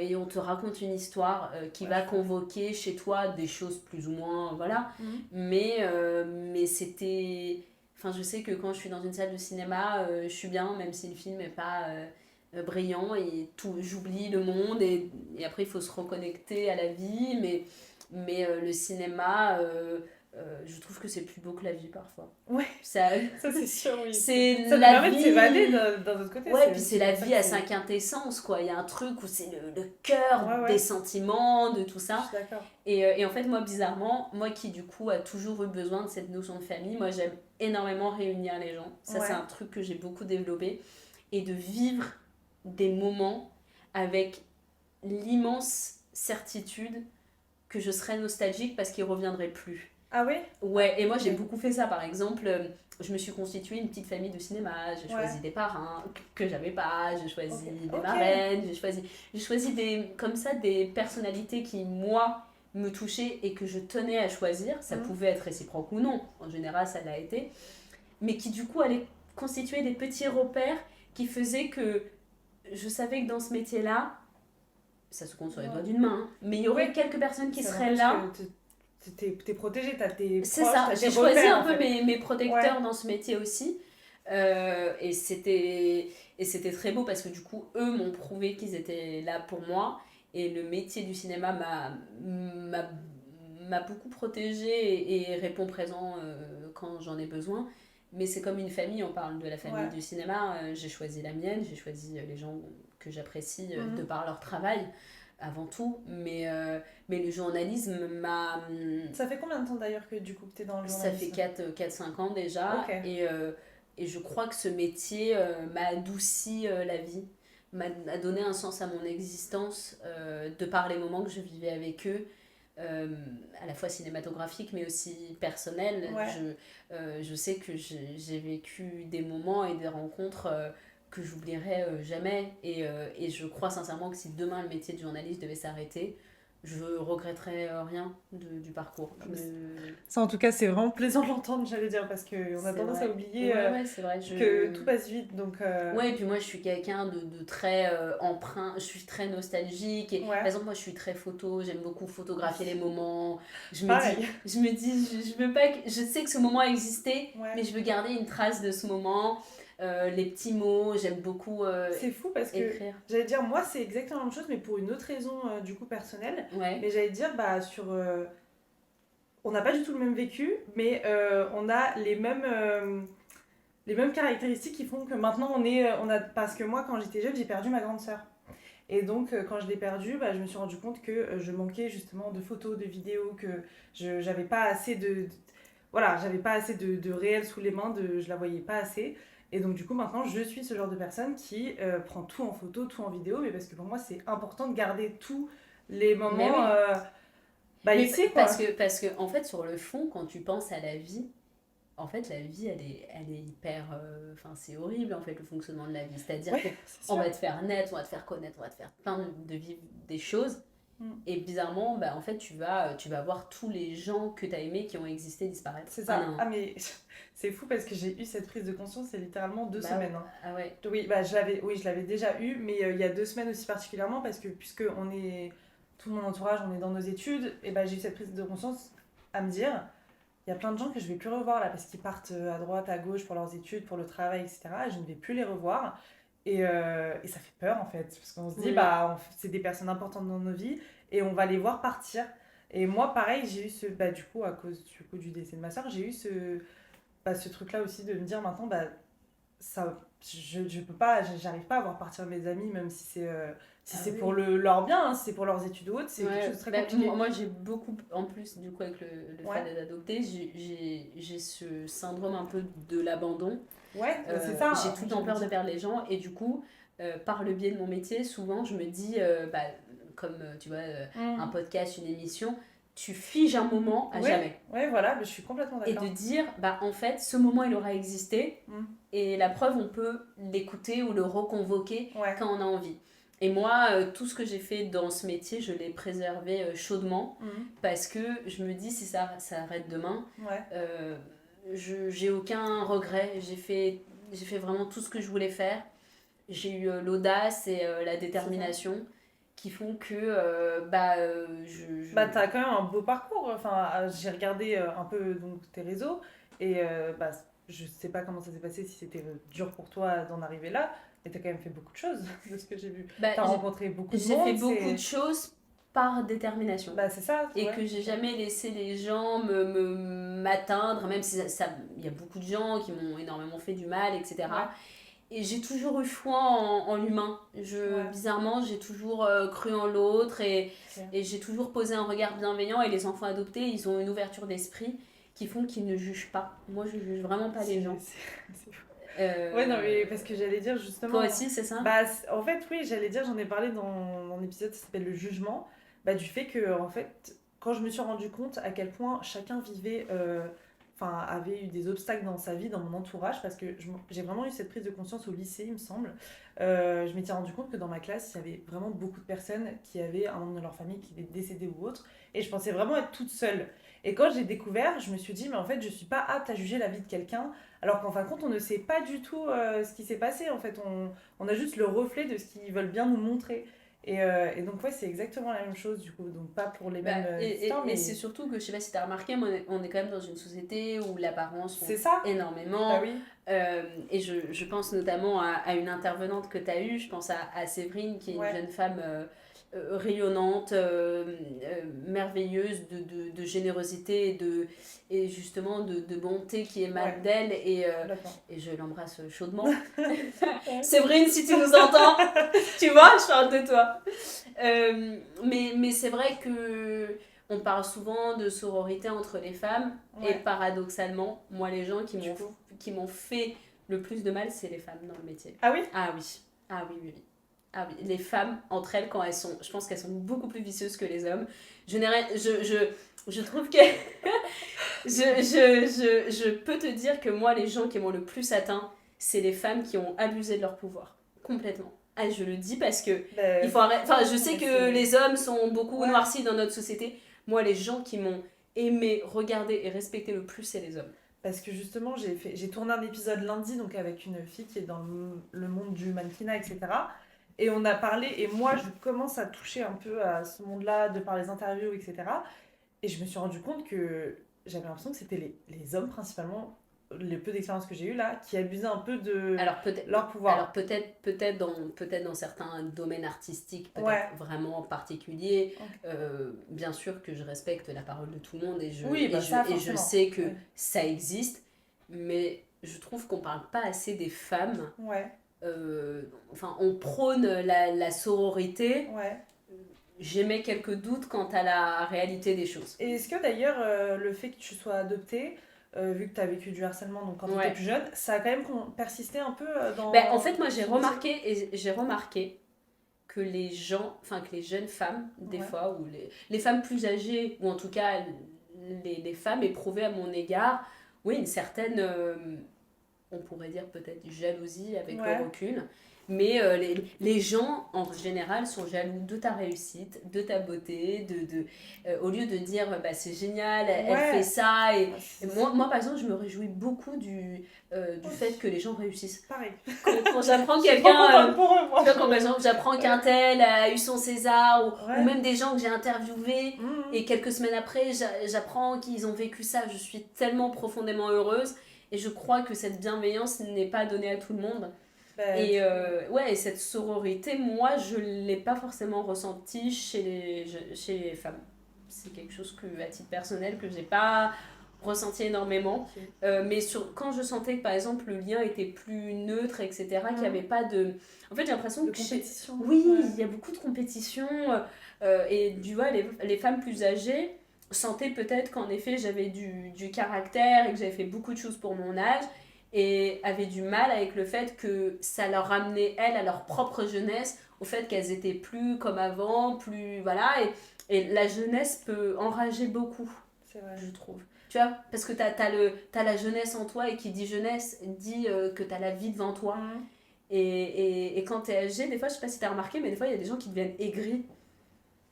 Speaker 2: Et on te raconte une histoire qui
Speaker 1: Ouais,
Speaker 2: va
Speaker 1: je vois.
Speaker 2: convoquer chez toi des choses plus ou moins, voilà.
Speaker 1: Mhm.
Speaker 2: Mais c'était... Enfin, je sais que quand je suis dans une salle de cinéma, je suis bien, même si le film n'est pas brillant et tout, j'oublie le monde et après il faut se reconnecter à la vie. Mais le cinéma, je trouve que c'est plus beau que la vie parfois.
Speaker 1: Ouais,
Speaker 2: Ça,
Speaker 1: ça c'est sûr, oui.
Speaker 2: c'est
Speaker 1: Ça nous
Speaker 2: la
Speaker 1: permet de s'évader
Speaker 2: vie.
Speaker 1: d'un autre côté,
Speaker 2: Ouais,
Speaker 1: c'est
Speaker 2: puis c'est
Speaker 1: aussi
Speaker 2: la
Speaker 1: pour ça
Speaker 2: vie
Speaker 1: que
Speaker 2: à sa
Speaker 1: c'est.
Speaker 2: quintessence, quoi. Il y a un truc où c'est le cœur
Speaker 1: Ouais,
Speaker 2: des
Speaker 1: ouais,
Speaker 2: sentiments, de tout
Speaker 1: je
Speaker 2: ça.
Speaker 1: suis d'accord.
Speaker 2: Et en fait, moi, bizarrement, moi qui du coup a toujours eu besoin de cette notion de famille, moi j'aime énormément réunir les gens. Ça, c'est
Speaker 1: Ouais.
Speaker 2: un truc que j'ai beaucoup développé. Et de vivre des moments avec l'immense certitude que je serais nostalgique parce qu'il ne reviendrait plus.
Speaker 1: Ah oui? Ah,
Speaker 2: Ouais, et moi
Speaker 1: ok.
Speaker 2: j'ai beaucoup fait ça. Par exemple, je me suis constituée une petite famille de cinéma. J'ai
Speaker 1: Ouais.
Speaker 2: choisi des parrains que j'avais pas. J'ai choisi
Speaker 1: Ok.
Speaker 2: des
Speaker 1: Ok.
Speaker 2: marraines. J'ai choisi des, comme ça des personnalités qui, moi, me touchaient et que je tenais à choisir. Ça
Speaker 1: Mhm.
Speaker 2: pouvait être réciproque ou non. En général, ça l'a été. Mais qui, du coup, allaient constituer des petits repères qui faisaient que je savais que dans ce métier-là, ça se compte sur les doigts
Speaker 1: Ouais.
Speaker 2: d'une main, hein, mais il y aurait
Speaker 1: Ouais.
Speaker 2: quelques personnes qui
Speaker 1: Ça
Speaker 2: seraient
Speaker 1: n'empêche
Speaker 2: là.
Speaker 1: que t'es protégé, t'as tes
Speaker 2: C'est
Speaker 1: proches,
Speaker 2: ça,
Speaker 1: t'as tes
Speaker 2: j'ai choisi
Speaker 1: repères
Speaker 2: un
Speaker 1: en
Speaker 2: peu
Speaker 1: fait.
Speaker 2: mes
Speaker 1: Ouais.
Speaker 2: protecteurs dans ce métier aussi. Et c'était très beau parce que du coup, eux m'ont prouvé qu'ils étaient là pour moi. Et le métier du cinéma m'a beaucoup protégée et répond présent quand j'en ai besoin. Mais c'est comme une famille, on parle de la famille
Speaker 1: Ouais.
Speaker 2: du cinéma. J'ai choisi la mienne, j'ai choisi les gens que j'apprécie de
Speaker 1: Mhm.
Speaker 2: par leur travail avant tout. Mais le journalisme m'a...
Speaker 1: Ça fait combien de temps d'ailleurs que du coup que t'es dans le
Speaker 2: Ça fait
Speaker 1: journalisme?
Speaker 2: 4 5 ans déjà
Speaker 1: Ok.
Speaker 2: et je crois que ce métier m'a adouci la vie, m'a donné un sens à mon existence de par les moments que je vivais avec eux, euh, à la fois cinématographique mais aussi personnel.
Speaker 1: Ouais.
Speaker 2: Je sais que j'ai vécu des moments et des rencontres que j'oublierai jamais et je crois sincèrement que si demain le métier de journaliste devait s'arrêter, je regretterais rien du parcours.
Speaker 1: Ça, en tout cas, c'est vraiment plaisant de l'entendre, j'allais dire, parce qu'on a
Speaker 2: C'est
Speaker 1: tendance à
Speaker 2: vrai.
Speaker 1: oublier
Speaker 2: Ouais, ouais, c'est vrai.
Speaker 1: que tout passe vite. Donc,
Speaker 2: Ouais, et puis moi, je suis quelqu'un de très emprunt, je suis très nostalgique. Et, par
Speaker 1: ouais,
Speaker 2: exemple, moi, je suis très photo, j'aime beaucoup photographier les moments. Je me dis,
Speaker 1: pareil.
Speaker 2: je veux pas je sais que ce moment a existé,
Speaker 1: Ouais.
Speaker 2: mais je veux garder une trace de ce moment. Les petits mots, j'aime beaucoup
Speaker 1: C'est fou parce que,
Speaker 2: écrire.
Speaker 1: j'allais dire, moi, c'est exactement la même chose, mais pour une autre raison, du coup, personnelle.
Speaker 2: Ouais,
Speaker 1: Mais j'allais dire, bah, on n'a pas du tout le même vécu, mais on a les mêmes caractéristiques qui font que maintenant, Parce que moi, quand j'étais jeune, j'ai perdu ma grande sœur. Et donc, quand je l'ai perdue, bah, je me suis rendu compte que je manquais justement de photos, de vidéos, que j'avais pas assez voilà, j'avais pas assez de réel sous les mains, je la voyais pas assez. Et donc, du coup, maintenant, je suis ce genre de personne qui prend tout en photo, tout en vidéo, mais parce que pour moi, c'est important de garder tous les
Speaker 2: mais
Speaker 1: moments
Speaker 2: oui.
Speaker 1: bah,
Speaker 2: Mais
Speaker 1: ici,
Speaker 2: parce
Speaker 1: quoi.
Speaker 2: que, parce que, en fait, sur le fond, quand tu penses à la vie, en fait, la vie, elle est hyper. Enfin, c'est horrible, en fait, le fonctionnement de la vie. C'est-à-dire
Speaker 1: Ouais,
Speaker 2: que
Speaker 1: c'est
Speaker 2: on
Speaker 1: sûr.
Speaker 2: va te faire naître, on va te faire connaître, on va te faire plein de vivre des choses.
Speaker 1: Mm.
Speaker 2: Et bizarrement, bah, en fait, tu vas voir tous les gens que tu as aimés qui ont existé disparaître.
Speaker 1: C'est
Speaker 2: Un à
Speaker 1: ça.
Speaker 2: un.
Speaker 1: Ah, mais c'est fou parce que j'ai eu cette prise de conscience il y a littéralement deux
Speaker 2: Bah ouais.
Speaker 1: semaines. Hein.
Speaker 2: Ah ouais.
Speaker 1: Oui, oui, je l'avais déjà eu, mais il y a 2 semaines aussi particulièrement parce que puisque on est, tout mon entourage, on est dans nos études, et bah, j'ai eu cette prise de conscience à me dire, il y a plein de gens que je vais plus revoir là, parce qu'ils partent à droite, à gauche pour leurs études, pour le travail, etc. Et je ne vais plus les revoir. Et ça fait peur en fait, parce qu'on se dit,
Speaker 2: Oui.
Speaker 1: c'est des personnes importantes dans nos vies, et on va les voir partir. Et moi, pareil, j'ai eu du coup, à cause du décès de ma soeur, j'ai eu ce truc-là aussi de me dire maintenant, ça, je peux pas, j'arrive pas à voir partir mes amis, même si
Speaker 2: Ah
Speaker 1: c'est pour
Speaker 2: oui.
Speaker 1: leur bien, hein, si c'est pour leurs études ou autres, c'est quelque chose
Speaker 2: Ouais,
Speaker 1: de très
Speaker 2: bah,
Speaker 1: compliqué.
Speaker 2: moi j'ai beaucoup, en plus du coup avec le fait
Speaker 1: Ouais,
Speaker 2: d'être adoptée, j'ai ce syndrome un peu de l'abandon.
Speaker 1: ouais, c'est ça,
Speaker 2: J'ai
Speaker 1: hein,
Speaker 2: tout le temps
Speaker 1: j'allais
Speaker 2: peur de
Speaker 1: dire.
Speaker 2: perdre les gens et du coup, par le biais de mon métier, souvent je me dis, bah, comme tu vois, un
Speaker 1: Mm.
Speaker 2: podcast, une émission, tu figes un moment à
Speaker 1: Ouais,
Speaker 2: jamais.
Speaker 1: ouais, voilà, mais je suis complètement
Speaker 2: Et de
Speaker 1: d'accord.
Speaker 2: dire, bah en fait, ce moment il aura existé
Speaker 1: Mm.
Speaker 2: et la preuve, on peut l'écouter ou le reconvoquer
Speaker 1: Ouais.
Speaker 2: quand on a envie. Et moi, tout ce que j'ai fait dans ce métier, je l'ai préservé chaudement
Speaker 1: Mm.
Speaker 2: parce que je me dis, si ça arrête demain,
Speaker 1: Ouais,
Speaker 2: euh, j'ai aucun regret. J'ai fait vraiment tout ce que je voulais faire. J'ai eu l'audace et la
Speaker 1: c'est ça.
Speaker 2: détermination qui font que
Speaker 1: Bah, t'as quand même un beau parcours. Enfin, j'ai regardé un peu donc, tes réseaux et je sais pas comment ça s'est passé, si c'était dur pour toi d'en arriver là, mais t'as quand même fait beaucoup de choses de ce que j'ai vu.
Speaker 2: bah,
Speaker 1: T'as rencontré beaucoup de
Speaker 2: j'ai fait
Speaker 1: monde,
Speaker 2: beaucoup de choses par détermination.
Speaker 1: bah, c'est ça,
Speaker 2: Et
Speaker 1: ouais.
Speaker 2: que j'ai jamais laissé les gens m'atteindre, même si il y a beaucoup de gens qui m'ont énormément fait du mal,
Speaker 1: Ouais,
Speaker 2: etc. Et j'ai toujours eu foi en l'humain.
Speaker 1: ouais,
Speaker 2: Bizarrement, j'ai toujours cru en l'autre
Speaker 1: ok.
Speaker 2: et j'ai toujours posé un regard bienveillant. Et les enfants adoptés, ils ont une ouverture d'esprit qui font qu'ils ne jugent pas. Moi, je juge vraiment pas les gens.
Speaker 1: C'est fou. Ouais, non,
Speaker 2: Euh,
Speaker 1: mais parce que j'allais dire
Speaker 2: Toi
Speaker 1: justement.
Speaker 2: aussi, c'est ça?
Speaker 1: Bah, en fait, oui, j'allais dire, j'en ai parlé dans un épisode qui s'appelle Le Jugement, bah, du fait que, en fait, quand je me suis rendu compte à quel point chacun vivait, enfin, avait eu des obstacles dans sa vie, dans mon entourage, parce que j'ai vraiment eu cette prise de conscience au lycée, il me semble. Je m'étais rendu compte que dans ma classe, il y avait vraiment beaucoup de personnes qui avaient un membre de leur famille qui était décédé ou autre, et je pensais vraiment être toute seule. Et quand j'ai découvert, je me suis dit, mais en fait, je suis pas apte à juger la vie de quelqu'un, alors qu'en fin de compte, on ne sait pas du tout ce qui s'est passé. En fait, on a juste le reflet de ce qu'ils veulent bien nous montrer. Et donc, ouais, c'est exactement la même chose, du coup. Donc, pas pour les
Speaker 2: Bah,
Speaker 1: mêmes histoires,
Speaker 2: et c'est
Speaker 1: mais
Speaker 2: surtout que, je sais pas si t'as remarqué, mais on est quand même dans une société où l'apparence
Speaker 1: c'est
Speaker 2: compte
Speaker 1: ça. Bah
Speaker 2: énormément.
Speaker 1: oui.
Speaker 2: Et je pense notamment à une intervenante que tu as eue, je pense à Séverine, qui est une
Speaker 1: Ouais,
Speaker 2: jeune femme rayonnante, merveilleuse, de générosité et justement de bonté qui émane
Speaker 1: ouais,
Speaker 2: d'elle.
Speaker 1: complètement.
Speaker 2: Et je l'embrasse chaudement.
Speaker 1: Ouais.
Speaker 2: Séverine, si tu nous entends, tu vois, je parle de toi. Mais c'est vrai que on parle souvent de sororité entre les femmes et
Speaker 1: Ouais,
Speaker 2: paradoxalement, moi les gens
Speaker 1: du coup.
Speaker 2: qui m'ont fait le plus de mal, c'est les femmes dans le métier.
Speaker 1: Ah oui?
Speaker 2: Ah oui, ah oui, oui, oui. Ah oui, les femmes, entre elles, quand elles sont, je pense qu'elles sont beaucoup plus vicieuses que les hommes. Je, n'ai rien- je trouve que je peux te dire que moi, les gens qui m'ont le plus atteint, c'est les femmes qui ont abusé de leur pouvoir. Complètement. Ah, je le dis parce que il
Speaker 1: Bah,
Speaker 2: faut arrêter. Enfin, je
Speaker 1: non,
Speaker 2: sais
Speaker 1: mais
Speaker 2: que
Speaker 1: c'est.
Speaker 2: les hommes sont beaucoup
Speaker 1: Ouais.
Speaker 2: noircis dans notre société. Moi, les gens qui m'ont aimé, regardé et respecté le plus, c'est les hommes.
Speaker 1: Parce que justement, j'ai tourné un épisode lundi donc avec une fille qui est dans le monde du mannequinat, etc. Et on a parlé, et moi je commence à toucher un peu à ce monde-là de par les interviews, etc. Et je me suis rendu compte que j'avais l'impression que c'était les hommes principalement, les peu d'expérience que j'ai eu là, qui abusaient un peu de
Speaker 2: Alors peut-être,
Speaker 1: leur pouvoir.
Speaker 2: peut-être dans certains domaines artistiques, peut-être
Speaker 1: Ouais,
Speaker 2: vraiment particuliers.
Speaker 1: ok.
Speaker 2: Bien sûr que je respecte la parole de tout le monde
Speaker 1: Oui, bah ça
Speaker 2: et je
Speaker 1: forcément.
Speaker 2: sais que
Speaker 1: Ouais.
Speaker 2: ça existe, mais je trouve qu'on parle pas assez des femmes.
Speaker 1: Ouais,
Speaker 2: Enfin, on prône la sororité.
Speaker 1: ouais.
Speaker 2: J'émets quelques doutes quant à la réalité des choses.
Speaker 1: Et est-ce que d'ailleurs le fait que tu sois adoptée, vu que tu as vécu du harcèlement donc quand tu étais
Speaker 2: Ouais.
Speaker 1: plus jeune, ça a quand même persisté un peu
Speaker 2: Ben, en
Speaker 1: dans
Speaker 2: fait, moi,
Speaker 1: ton métier?
Speaker 2: j'ai remarqué que les gens, enfin que les jeunes femmes, des
Speaker 1: Ouais,
Speaker 2: fois, ou les femmes plus âgées, ou en tout cas les femmes éprouvaient à mon égard, oui, une certaine on pourrait dire peut-être jalousie avec
Speaker 1: Ouais.
Speaker 2: le recul. Mais les gens, en général, sont jaloux de ta réussite, de ta beauté, au lieu de dire bah, c'est génial, elle fait
Speaker 1: Ouais.
Speaker 2: ça. Et,
Speaker 1: Ah,
Speaker 2: et
Speaker 1: c'est-
Speaker 2: moi, par exemple, je me réjouis beaucoup du fait
Speaker 1: Oui,
Speaker 2: que les gens réussissent.
Speaker 1: pareil.
Speaker 2: Quand j'apprends
Speaker 1: Je suis trop
Speaker 2: quelqu'un,
Speaker 1: contente pour eux,
Speaker 2: tu vois, quand
Speaker 1: franchement.
Speaker 2: par exemple j'apprends qu'un
Speaker 1: Ouais.
Speaker 2: tel a eu son César, ou
Speaker 1: Ouais.
Speaker 2: même des gens que j'ai interviewés,
Speaker 1: Mhm.
Speaker 2: et quelques semaines après, j'apprends qu'ils ont vécu ça, je suis tellement profondément heureuse. Et je crois que cette bienveillance n'est pas donnée à tout le monde.
Speaker 1: Bah,
Speaker 2: Et
Speaker 1: du coup,
Speaker 2: ouais, et cette sororité, moi, je ne l'ai pas forcément ressentie chez les femmes. C'est quelque chose que, à titre personnel, que j'ai pas ressenti énormément.
Speaker 1: ok.
Speaker 2: Quand je sentais que, par exemple, le lien était plus neutre, etc., qu'il n'y avait
Speaker 1: Mhm.
Speaker 2: pas de... En fait, j'ai l'impression
Speaker 1: De
Speaker 2: que chez...
Speaker 1: compétition.
Speaker 2: Oui,
Speaker 1: Ouais.
Speaker 2: il y a beaucoup de compétition. Et tu vois, les femmes plus âgées sentaient peut-être qu'en effet, j'avais du caractère et que j'avais fait beaucoup de choses pour mon âge et avaient du mal avec le fait que ça leur ramenait, elles, à leur propre jeunesse, au fait qu'elles étaient plus comme avant, plus... Voilà, et la jeunesse peut enrager beaucoup,
Speaker 1: C'est vrai.
Speaker 2: je trouve. Tu vois, parce que t'as la jeunesse en toi, et qui dit jeunesse dit que t'as la vie devant toi.
Speaker 1: Mhm.
Speaker 2: Et quand t'es âgé, des fois, je sais pas si t'as remarqué, mais des fois, il y a des gens qui deviennent aigris.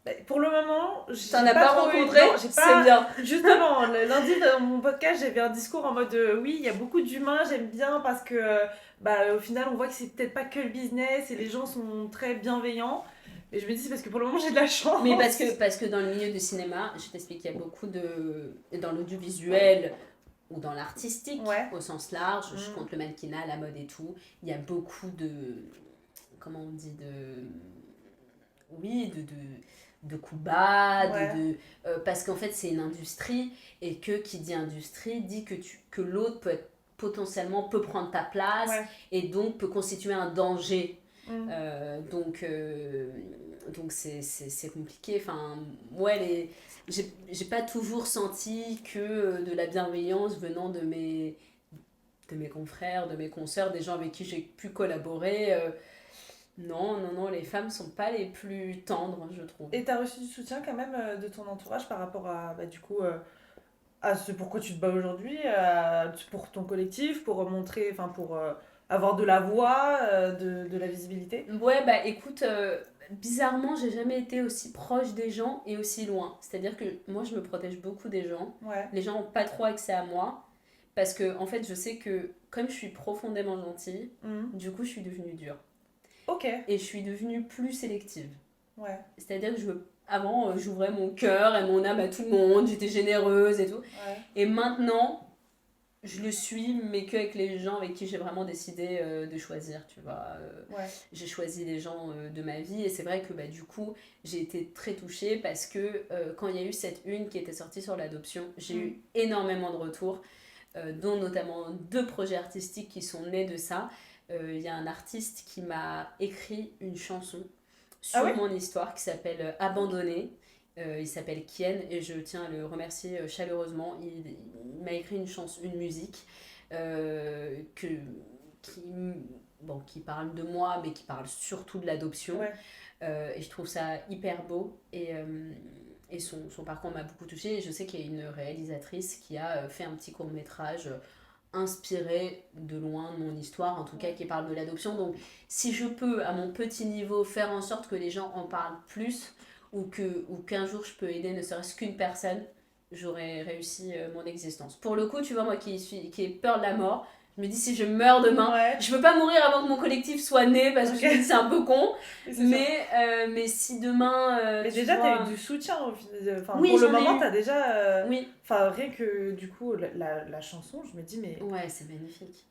Speaker 1: Bah, pour le moment,
Speaker 2: T'en
Speaker 1: j'ai
Speaker 2: as
Speaker 1: pas
Speaker 2: pas
Speaker 1: trop eu.
Speaker 2: rencontré?
Speaker 1: Non, j'ai
Speaker 2: C'est
Speaker 1: pas.
Speaker 2: bien.
Speaker 1: Justement, le lundi dans mon podcast, j'avais un discours en mode oui, il y a beaucoup d'humains, j'aime bien parce que bah, au final, on voit que c'est peut-être pas que le business et les gens sont très bienveillants. Et je me dis, c'est parce que pour le moment, j'ai de la
Speaker 2: Mais
Speaker 1: chance.
Speaker 2: parce que dans le milieu du cinéma, je t'explique, il y a beaucoup de... Dans l'audiovisuel ou dans l'artistique,
Speaker 1: Ouais.
Speaker 2: au sens large, je
Speaker 1: Mm.
Speaker 2: compte le mannequinat, la mode et tout, il y a beaucoup de... Comment on dit Oui, de coups bas,
Speaker 1: Ouais.
Speaker 2: parce qu'en fait, c'est une industrie, et que qui dit industrie dit que l'autre peut prendre ta place,
Speaker 1: Ouais.
Speaker 2: et donc peut constituer un danger.
Speaker 1: Mm.
Speaker 2: Euh, donc, euh, donc c'est compliqué. Enfin, ouais, j'ai pas toujours senti que de la bienveillance venant de mes confrères, de mes consoeurs, des gens avec qui j'ai pu collaborer. Non, non, non, les femmes sont pas les plus tendres, je trouve.
Speaker 1: Et t'as reçu du soutien quand même de ton entourage par rapport à, bah, du coup, à ce pourquoi tu te bats aujourd'hui, pour ton collectif, pour montrer, enfin, pour avoir de la voix, de la visibilité.
Speaker 2: Ouais, bah écoute, bizarrement, j'ai jamais été aussi proche des gens et aussi loin. C'est-à-dire que moi, je me protège beaucoup des gens.
Speaker 1: Ouais.
Speaker 2: Les gens n'ont pas trop accès à moi. Parce que, en fait, je sais que comme je suis profondément gentille,
Speaker 1: Mhm.
Speaker 2: du coup, je suis devenue dure.
Speaker 1: Ok.
Speaker 2: Et je suis devenue plus sélective.
Speaker 1: Ouais.
Speaker 2: C'est-à-dire que avant, j'ouvrais mon cœur et mon âme à tout le monde, j'étais généreuse et tout.
Speaker 1: Ouais.
Speaker 2: Et maintenant, je le suis, mais qu'avec les gens avec qui j'ai vraiment décidé de choisir, tu vois.
Speaker 1: Ouais.
Speaker 2: J'ai choisi les gens de ma vie, et c'est vrai que bah, du coup, j'ai été très touchée parce que quand il y a eu cette une qui était sortie sur l'adoption, j'ai
Speaker 1: Mhm.
Speaker 2: eu énormément de retours, dont notamment 2 projets artistiques qui sont nés de ça. Il y a un artiste qui m'a écrit une chanson
Speaker 1: Ah
Speaker 2: sur
Speaker 1: ouais?
Speaker 2: mon histoire qui s'appelle Abandonné. Il s'appelle Kien, et je tiens à le remercier chaleureusement. Il m'a écrit une chanson, une musique euh, que, qui, qui parle de moi, mais qui parle surtout de l'adoption.
Speaker 1: Ouais.
Speaker 2: Et je trouve ça hyper beau. Et son parcours m'a beaucoup touchée. Et je sais qu'il y a une réalisatrice qui a fait un petit court-métrage inspiré de loin de mon histoire, en tout cas
Speaker 1: Ouais.
Speaker 2: qui parle de l'adoption. Donc si je peux, à mon petit niveau, faire en sorte que les gens en parlent plus, ou qu'un jour je peux aider ne serait-ce qu'une personne, j'aurais réussi mon existence. Pour le coup, tu vois, moi qui ai peur de la mort, je me dis si je meurs demain,
Speaker 1: Ouais.
Speaker 2: je peux pas mourir avant que mon collectif soit né, parce que
Speaker 1: Ok.
Speaker 2: je me dis c'est un peu con,
Speaker 1: Oui, c'est sûr.
Speaker 2: mais si demain,
Speaker 1: Mais
Speaker 2: tu
Speaker 1: déjà, t'as eu
Speaker 2: vois...
Speaker 1: du soutien au final. Enfin,
Speaker 2: Oui,
Speaker 1: pour le
Speaker 2: j'en ai
Speaker 1: moment,
Speaker 2: eu.
Speaker 1: t'as déjà.
Speaker 2: Oui.
Speaker 1: Enfin, rien que du coup, la chanson, je me dis, mais
Speaker 2: Ouais, c'est magnifique.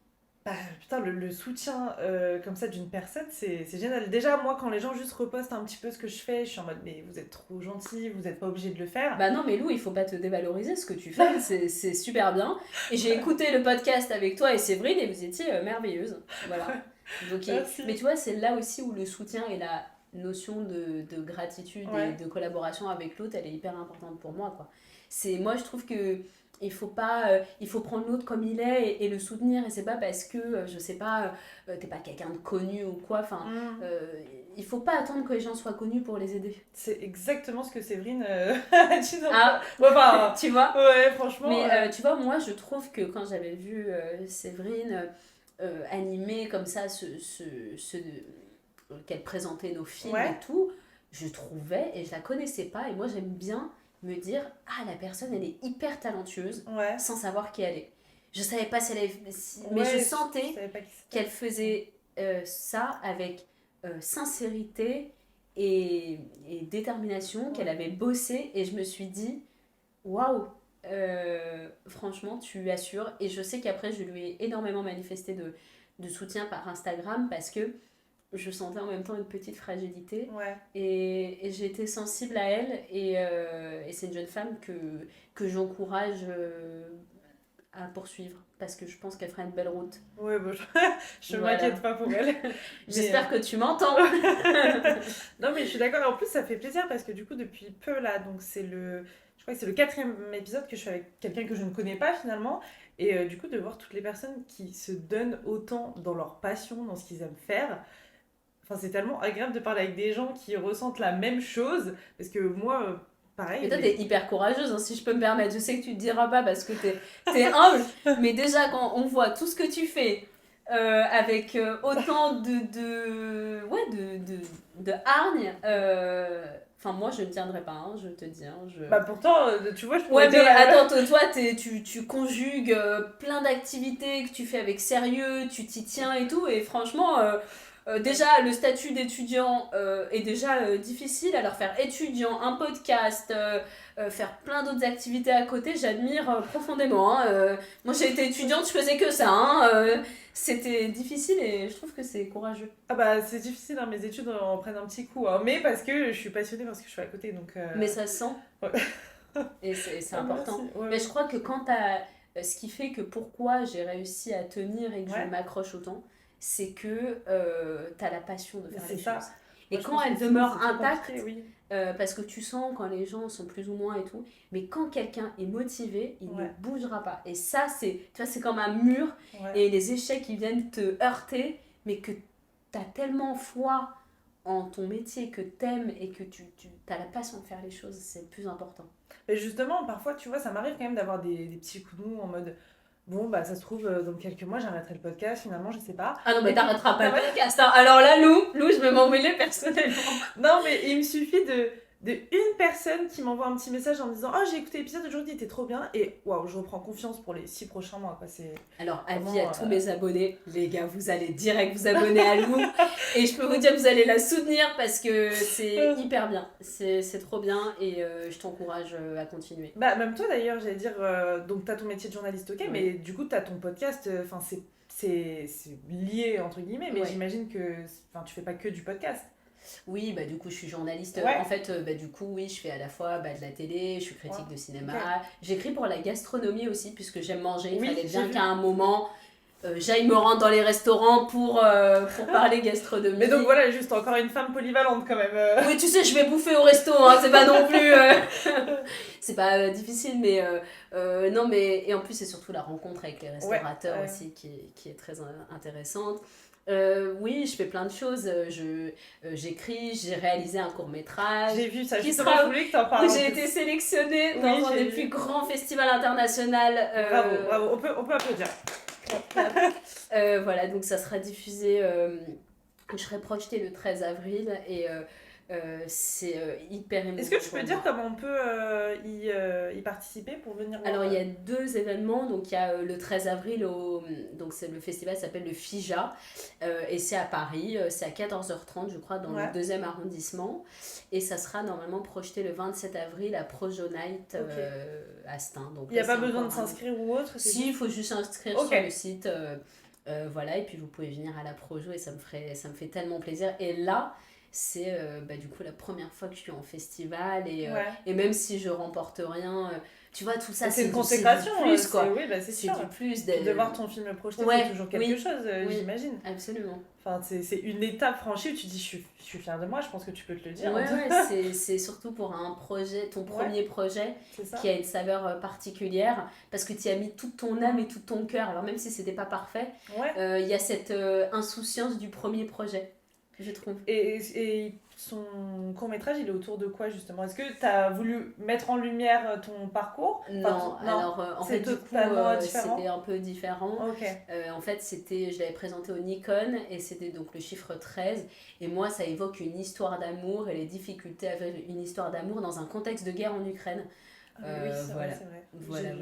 Speaker 1: bah, putain, le soutien comme ça d'une personne, c'est génial. Déjà, moi, quand les gens juste repostent un petit peu ce que je fais, je suis en mode, mais vous êtes trop gentil, vous n'êtes pas obligé de le faire.
Speaker 2: Bah non, mais Lou, il faut pas te dévaloriser, ce que tu fais, c'est super bien. Et j'ai écouté le podcast avec toi et Séverine, et vous étiez merveilleuse. Voilà.
Speaker 1: Merci.
Speaker 2: Mais tu vois, c'est là aussi où le soutien et la notion de gratitude et
Speaker 1: Ouais.
Speaker 2: de collaboration avec l'autre, elle est hyper importante pour moi, quoi. Moi, je trouve que il faut prendre l'autre comme il est, et le soutenir. Et c'est pas parce que, je sais pas, t'es pas quelqu'un de connu ou quoi. Enfin,
Speaker 1: Mm.
Speaker 2: il faut pas attendre que les gens soient connus pour les aider.
Speaker 1: C'est exactement ce que Séverine a dit dans
Speaker 2: Ah,
Speaker 1: Ouais, enfin,
Speaker 2: tu vois.
Speaker 1: ouais, franchement.
Speaker 2: Mais tu vois, moi, je trouve que quand j'avais vu Séverine, animé comme ça, qu'elle présentait nos films
Speaker 1: Ouais.
Speaker 2: et tout, je trouvais, et je la connaissais pas, et moi j'aime bien me dire, ah la personne elle est hyper talentueuse,
Speaker 1: Ouais.
Speaker 2: sans savoir qui elle est. Je savais pas si elle avait, mais
Speaker 1: Ouais,
Speaker 2: je
Speaker 1: je
Speaker 2: sentais
Speaker 1: savais pas qui c'était.
Speaker 2: qu'elle faisait ça avec sincérité et détermination, qu'elle
Speaker 1: Ouais.
Speaker 2: avait bossé, et je me suis dit, waouh, franchement, tu assures. Et je sais qu'après, je lui ai énormément manifesté de soutien par Instagram parce que je sentais en même temps une petite fragilité.
Speaker 1: Ouais.
Speaker 2: Et j'ai été sensible à elle. Et c'est une jeune femme que j'encourage à poursuivre parce que je pense qu'elle fera une belle route.
Speaker 1: Ouais, bon, je
Speaker 2: Voilà.
Speaker 1: m'inquiète pas pour elle.
Speaker 2: J'espère que tu m'entends.
Speaker 1: Non, mais je suis d'accord. En plus, ça fait plaisir parce que du coup, depuis peu là, donc je crois que c'est le 4e épisode que je suis avec quelqu'un que je ne connais pas finalement. Et du coup, de voir toutes les personnes qui se donnent autant dans leur passion, dans ce qu'ils aiment faire. Enfin, c'est tellement agréable de parler avec des gens qui ressentent la même chose. Parce que moi, pareil.
Speaker 2: Mais toi, t'es hyper courageuse, hein, si je peux me permettre. Je sais que tu te diras pas parce que t'es humble, mais déjà, quand on voit tout ce que tu fais avec autant ouais, de hargne, enfin, moi, je ne tiendrai pas, hein, je te dis. Hein,
Speaker 1: Bah pourtant, tu vois, je pourrais
Speaker 2: Ouais, mais
Speaker 1: dire.
Speaker 2: attends, toi, tu conjugues plein d'activités que tu fais avec sérieux, tu t'y tiens et tout, et franchement, déjà, le statut d'étudiant est déjà difficile, alors faire étudiant, un podcast, faire plein d'autres activités à côté, j'admire profondément. Hein. Moi, j'ai été étudiante, je faisais que ça. Hein. C'était difficile et je trouve que c'est courageux.
Speaker 1: Ah bah c'est difficile, hein, mes études en prennent un petit coup, hein, mais parce que je suis passionnée parce que je suis à côté, donc...
Speaker 2: Mais ça se sent.
Speaker 1: Ouais.
Speaker 2: Et c'est
Speaker 1: Ah,
Speaker 2: important.
Speaker 1: merci. Ouais,
Speaker 2: Mais
Speaker 1: ouais.
Speaker 2: je crois que quand t'as... Ce qui fait que pourquoi j'ai réussi à tenir et que
Speaker 1: Ouais.
Speaker 2: je m'accroche autant, c'est que t'as la passion de faire
Speaker 1: C'est
Speaker 2: les
Speaker 1: ça.
Speaker 2: choses.
Speaker 1: Moi,
Speaker 2: Et
Speaker 1: je
Speaker 2: quand
Speaker 1: pense
Speaker 2: elle
Speaker 1: que sinon,
Speaker 2: demeure
Speaker 1: c'est trop
Speaker 2: intacte,
Speaker 1: compliqué, oui.
Speaker 2: parce que tu sens quand les gens sont plus ou moins et tout, mais quand quelqu'un est motivé, il ne
Speaker 1: Ouais.
Speaker 2: bougera pas. Et ça, tu vois, c'est comme un mur,
Speaker 1: Ouais.
Speaker 2: et les échecs, ils viennent te heurter, mais que tu as tellement foi en ton métier, que t'aimes et que tu as la passion de faire les choses, c'est le plus important.
Speaker 1: Mais justement, parfois, tu vois, ça m'arrive quand même d'avoir des petits coups de mou en mode... Bon, bah ça se trouve, dans quelques mois, j'arrêterai le podcast, finalement, je sais pas.
Speaker 2: Ah non, mais
Speaker 1: Et
Speaker 2: t'arrêteras pas
Speaker 1: Ah
Speaker 2: le
Speaker 1: ouais.
Speaker 2: podcast. Hein. Alors là, Lou, je vais m'emmêler personnellement.
Speaker 1: Non, mais il me suffit de une personne qui m'envoie un petit message en me disant « Oh, j'ai écouté l'épisode aujourd'hui, il était trop bien. » Et waouh, je reprends confiance pour les 6 prochains mois, quoi. C'est...
Speaker 2: Alors, avis
Speaker 1: Vraiment,
Speaker 2: à tous mes abonnés, les gars, vous allez direct vous abonner à Lou. Et je peux vous dire que vous allez la soutenir parce que c'est hyper bien. C'est trop bien et je t'encourage à continuer.
Speaker 1: Bah, même toi d'ailleurs, j'allais dire, donc t'as ton métier de journaliste, ok,
Speaker 2: Ouais.
Speaker 1: mais du coup t'as ton podcast, enfin c'est lié entre guillemets, mais
Speaker 2: Ouais.
Speaker 1: j'imagine que tu fais pas que du podcast.
Speaker 2: Oui, bah du coup, je suis journaliste.
Speaker 1: Ouais.
Speaker 2: En fait, bah, du coup, oui, je fais à la fois de la télé, je suis critique
Speaker 1: Ouais.
Speaker 2: de cinéma.
Speaker 1: Ok.
Speaker 2: J'écris pour la gastronomie aussi, puisque j'aime manger. Il
Speaker 1: Oui,
Speaker 2: fallait bien
Speaker 1: j'ai vu.
Speaker 2: qu'à un moment, j'aille me rendre dans les restaurants pour parler gastronomie.
Speaker 1: Mais donc voilà, juste encore une femme polyvalente quand même.
Speaker 2: Oui, tu sais, je vais bouffer au resto, hein, c'est pas non plus... c'est pas difficile, mais... non, mais... Et en plus, c'est surtout la rencontre avec les restaurateurs
Speaker 1: ouais.
Speaker 2: aussi qui est très intéressante. Oui, je fais plein de choses. J'écris, j'ai réalisé un court-métrage.
Speaker 1: J'ai vu ça,
Speaker 2: Qui
Speaker 1: justement,
Speaker 2: sera-
Speaker 1: je voulais que t'en parles.
Speaker 2: Où
Speaker 1: en
Speaker 2: j'ai
Speaker 1: plus.
Speaker 2: été sélectionnée
Speaker 1: Oui,
Speaker 2: dans un
Speaker 1: j'ai
Speaker 2: des
Speaker 1: vu.
Speaker 2: plus grands festivals internationaux.
Speaker 1: Bravo, bravo, on peut applaudir.
Speaker 2: Voilà, donc ça sera diffusé. Je serai projetée le 13 avril et c'est hyper émouvant.
Speaker 1: Est-ce que tu
Speaker 2: pour
Speaker 1: peux
Speaker 2: moi.
Speaker 1: dire comment on peut y participer pour venir voir
Speaker 2: Alors il y a 2 événements, donc il y a le 13 avril, donc le festival s'appelle le FIJA, et c'est à Paris, c'est à 14h30 je crois, dans
Speaker 1: Ouais.
Speaker 2: le 2e arrondissement, et ça sera normalement projeté le 27 avril à Projo Night
Speaker 1: Ok.
Speaker 2: à Stein. Donc
Speaker 1: Il n'y a
Speaker 2: là,
Speaker 1: pas
Speaker 2: c'est
Speaker 1: besoin de
Speaker 2: encore un-
Speaker 1: s'inscrire ou autre, c'est
Speaker 2: Si, il faut juste s'inscrire
Speaker 1: Ok.
Speaker 2: sur le site, voilà, et puis vous pouvez venir à la Projo et ça me fait tellement plaisir. Et là, c'est du coup la première fois que je suis en festival
Speaker 1: Ouais.
Speaker 2: et même si je remporte rien, tu vois, tout ça,
Speaker 1: c'est une
Speaker 2: du
Speaker 1: consécration,
Speaker 2: plus, quoi.
Speaker 1: Oui, bah, c'est
Speaker 2: C'est
Speaker 1: sûr.
Speaker 2: du plus.
Speaker 1: De voir ton film projeté,
Speaker 2: Ouais,
Speaker 1: c'est toujours quelque
Speaker 2: oui,
Speaker 1: chose,
Speaker 2: oui.
Speaker 1: j'imagine.
Speaker 2: Absolument.
Speaker 1: Enfin, c'est une étape franchie où tu dis je suis fière de moi, je pense que tu peux te le dire.
Speaker 2: Ouais,
Speaker 1: hein.
Speaker 2: c'est surtout pour un projet, ton
Speaker 1: Ouais.
Speaker 2: premier projet,
Speaker 1: C'est ça.
Speaker 2: qui a une saveur particulière, parce que tu y as mis toute ton âme et tout ton cœur. Alors même si c'était pas parfait,
Speaker 1: Ouais.
Speaker 2: il y a cette insouciance du premier projet. je trouve.
Speaker 1: Et son court-métrage, il est autour de quoi justement? Est-ce que tu as voulu mettre en lumière ton parcours?
Speaker 2: Non,
Speaker 1: Non,
Speaker 2: alors en
Speaker 1: c'est
Speaker 2: fait du coup
Speaker 1: totalement différent.
Speaker 2: c'était un peu différent.
Speaker 1: Ok,
Speaker 2: En fait je l'avais présenté au Nikon et c'était donc le chiffre 13. Et moi ça évoque une histoire d'amour et les difficultés avec une histoire d'amour dans un contexte de guerre en Ukraine.
Speaker 1: ah, mais oui, c'est vrai,
Speaker 2: Voilà,
Speaker 1: c'est vrai.
Speaker 2: voilà,
Speaker 1: J'ai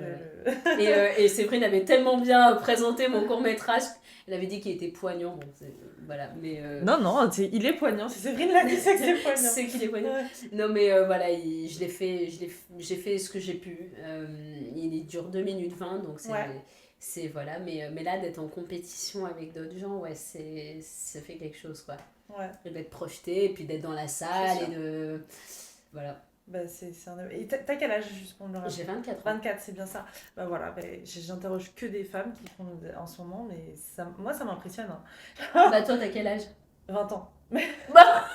Speaker 2: voilà.
Speaker 1: le...
Speaker 2: Et Séverine avait tellement bien présenté mon court métrage, elle avait dit qu'il était poignant. Bon, voilà, mais
Speaker 1: Non, non, il est poignant. Si Séverine l'a dit, c'est que c'est poignant.
Speaker 2: c'est qu'il est poignant.
Speaker 1: Ouais.
Speaker 2: Non, mais voilà, je l'ai fait, j'ai fait ce que j'ai pu. Il dure 2 minutes 20, donc
Speaker 1: Ouais.
Speaker 2: voilà. Mais là, d'être en compétition avec d'autres gens, ouais, ça fait quelque chose, quoi.
Speaker 1: Ouais,
Speaker 2: Et d'être projeté, et puis d'être dans la
Speaker 1: c'est
Speaker 2: salle,
Speaker 1: sûr.
Speaker 2: et de. Voilà.
Speaker 1: Bah, Et t'as quel âge, juste pour me le
Speaker 2: J'ai
Speaker 1: rappeler?
Speaker 2: 24 ans.
Speaker 1: 24, c'est bien ça. Bah voilà, bah, j'interroge que des femmes qui font en ce moment, mais moi, ça m'impressionne. Hein.
Speaker 2: Bah, toi, t'as quel âge?
Speaker 1: 20 ans.
Speaker 2: Bah,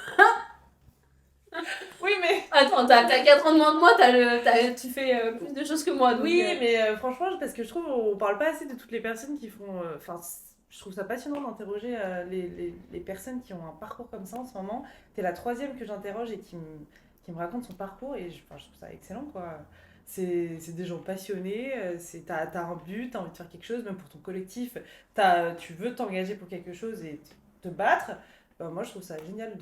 Speaker 1: Oui, mais...
Speaker 2: attends, t'as 4 ans de moins que moi, tu fais plus de choses que moi, donc.
Speaker 1: Oui, mais franchement, parce que je trouve on parle pas assez de toutes les personnes qui font... Enfin, je trouve ça passionnant d'interroger les personnes qui ont un parcours comme ça en ce moment. T'es la troisième que j'interroge et qui me raconte son parcours et enfin, je trouve ça excellent, quoi. C'est des gens passionnés, t'as un but, t'as envie de faire quelque chose, même pour ton collectif, tu veux t'engager pour quelque chose et te battre. Bah, moi, je trouve ça génial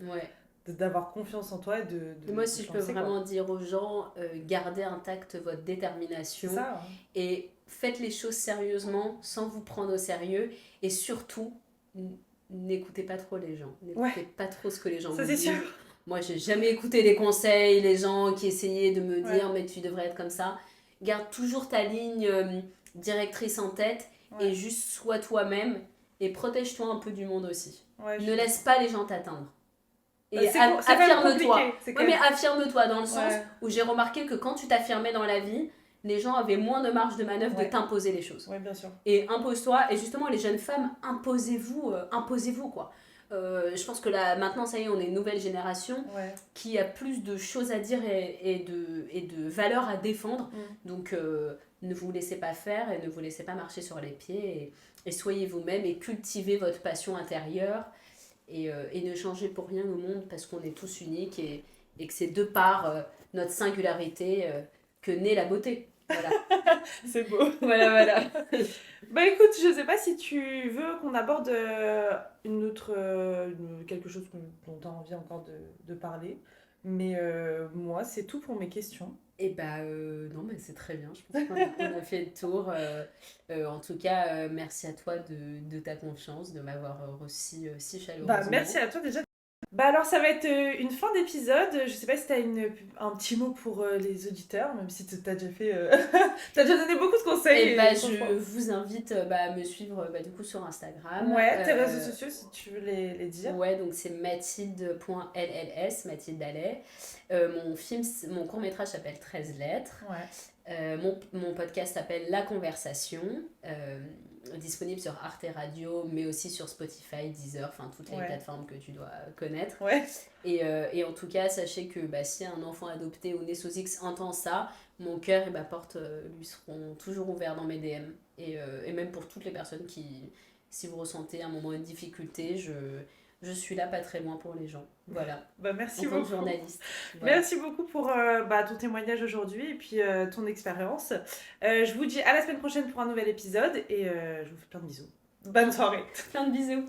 Speaker 2: Ouais.
Speaker 1: d'avoir confiance en toi et
Speaker 2: Et moi,
Speaker 1: de
Speaker 2: si je
Speaker 1: te
Speaker 2: peux
Speaker 1: lancer, quoi.
Speaker 2: vraiment dire aux gens, gardez intacte votre
Speaker 1: C'est
Speaker 2: détermination
Speaker 1: ça, hein.
Speaker 2: et faites les choses sérieusement sans vous prendre au sérieux. Et surtout, n'écoutez pas trop les gens.
Speaker 1: Ouais,
Speaker 2: N'écoutez pas trop ce que les gens
Speaker 1: ça
Speaker 2: vous
Speaker 1: c'est sûr.
Speaker 2: disent. Moi, j'ai jamais écouté les conseils, les gens qui essayaient de me
Speaker 1: Ouais,
Speaker 2: dire, mais tu devrais être comme ça. Garde toujours ta ligne directrice en tête
Speaker 1: ouais,
Speaker 2: et juste sois toi-même et protège-toi un peu du monde aussi.
Speaker 1: ouais,
Speaker 2: Ne laisse pas les gens t'atteindre. Et
Speaker 1: c'est quand même
Speaker 2: affirme-toi.
Speaker 1: compliqué. C'est quand
Speaker 2: Oui, mais
Speaker 1: même...
Speaker 2: affirme-toi dans le sens
Speaker 1: Ouais,
Speaker 2: où j'ai remarqué que quand tu t'affirmais dans la vie, les gens avaient moins de marge de manœuvre de
Speaker 1: ouais,
Speaker 2: t'imposer les choses.
Speaker 1: ouais, bien sûr.
Speaker 2: Et impose-toi. Et justement, les jeunes femmes, imposez-vous quoi. Je pense que là, maintenant, ça y est, on est une nouvelle génération
Speaker 1: Ouais.
Speaker 2: qui a plus de choses à dire et de valeurs à défendre.
Speaker 1: Mm.
Speaker 2: Donc, ne vous laissez pas faire et ne vous laissez pas marcher sur les pieds. Et soyez vous-même et cultivez votre passion intérieure. Et ne changez pour rien le monde parce qu'on est tous uniques et que c'est de par notre singularité que naît la beauté. Voilà,
Speaker 1: C'est beau.
Speaker 2: voilà, voilà.
Speaker 1: Bah écoute, je sais pas si tu veux qu'on aborde quelque chose dont tu as envie encore de parler, mais moi, c'est tout pour mes questions.
Speaker 2: Et bah non, mais c'est très bien. Je pense qu'on a fait le tour. En tout cas, merci à toi de ta confiance, de m'avoir reçu si
Speaker 1: Bah merci
Speaker 2: chaleureusement.
Speaker 1: à toi déjà. Bah alors ça va être une fin d'épisode. Je sais pas si t'as un petit mot pour les auditeurs, même si t'as déjà fait... t'as déjà donné beaucoup de conseils.
Speaker 2: Et bah
Speaker 1: Et
Speaker 2: je
Speaker 1: franchement...
Speaker 2: vous invite à me suivre du coup sur Instagram.
Speaker 1: Ouais, tes réseaux sociaux si tu veux les dire.
Speaker 2: Ouais, donc c'est mathilde.lls, Mathilde Allais. Mon court-métrage s'appelle 13 lettres.
Speaker 1: Ouais.
Speaker 2: Mon podcast s'appelle La Conversation, disponible sur Arte Radio, mais aussi sur Spotify, Deezer, enfin toutes les
Speaker 1: Ouais.
Speaker 2: plateformes que tu dois connaître.
Speaker 1: Ouais.
Speaker 2: Et en tout cas, sachez que si un enfant adopté ou né sous X entend ça, mon cœur et ma porte lui seront toujours ouverts dans mes DM. Et même pour toutes les personnes qui, si vous ressentez un moment de difficulté, je suis là pas très loin pour les gens. Voilà,
Speaker 1: Bah
Speaker 2: en
Speaker 1: merci
Speaker 2: tant que
Speaker 1: beaucoup.
Speaker 2: journaliste. Voilà.
Speaker 1: Merci beaucoup pour ton témoignage aujourd'hui et puis ton expérience. Je vous dis à la semaine prochaine pour un nouvel épisode et je vous fais plein de bisous. Bonne soirée.
Speaker 2: Plein de bisous.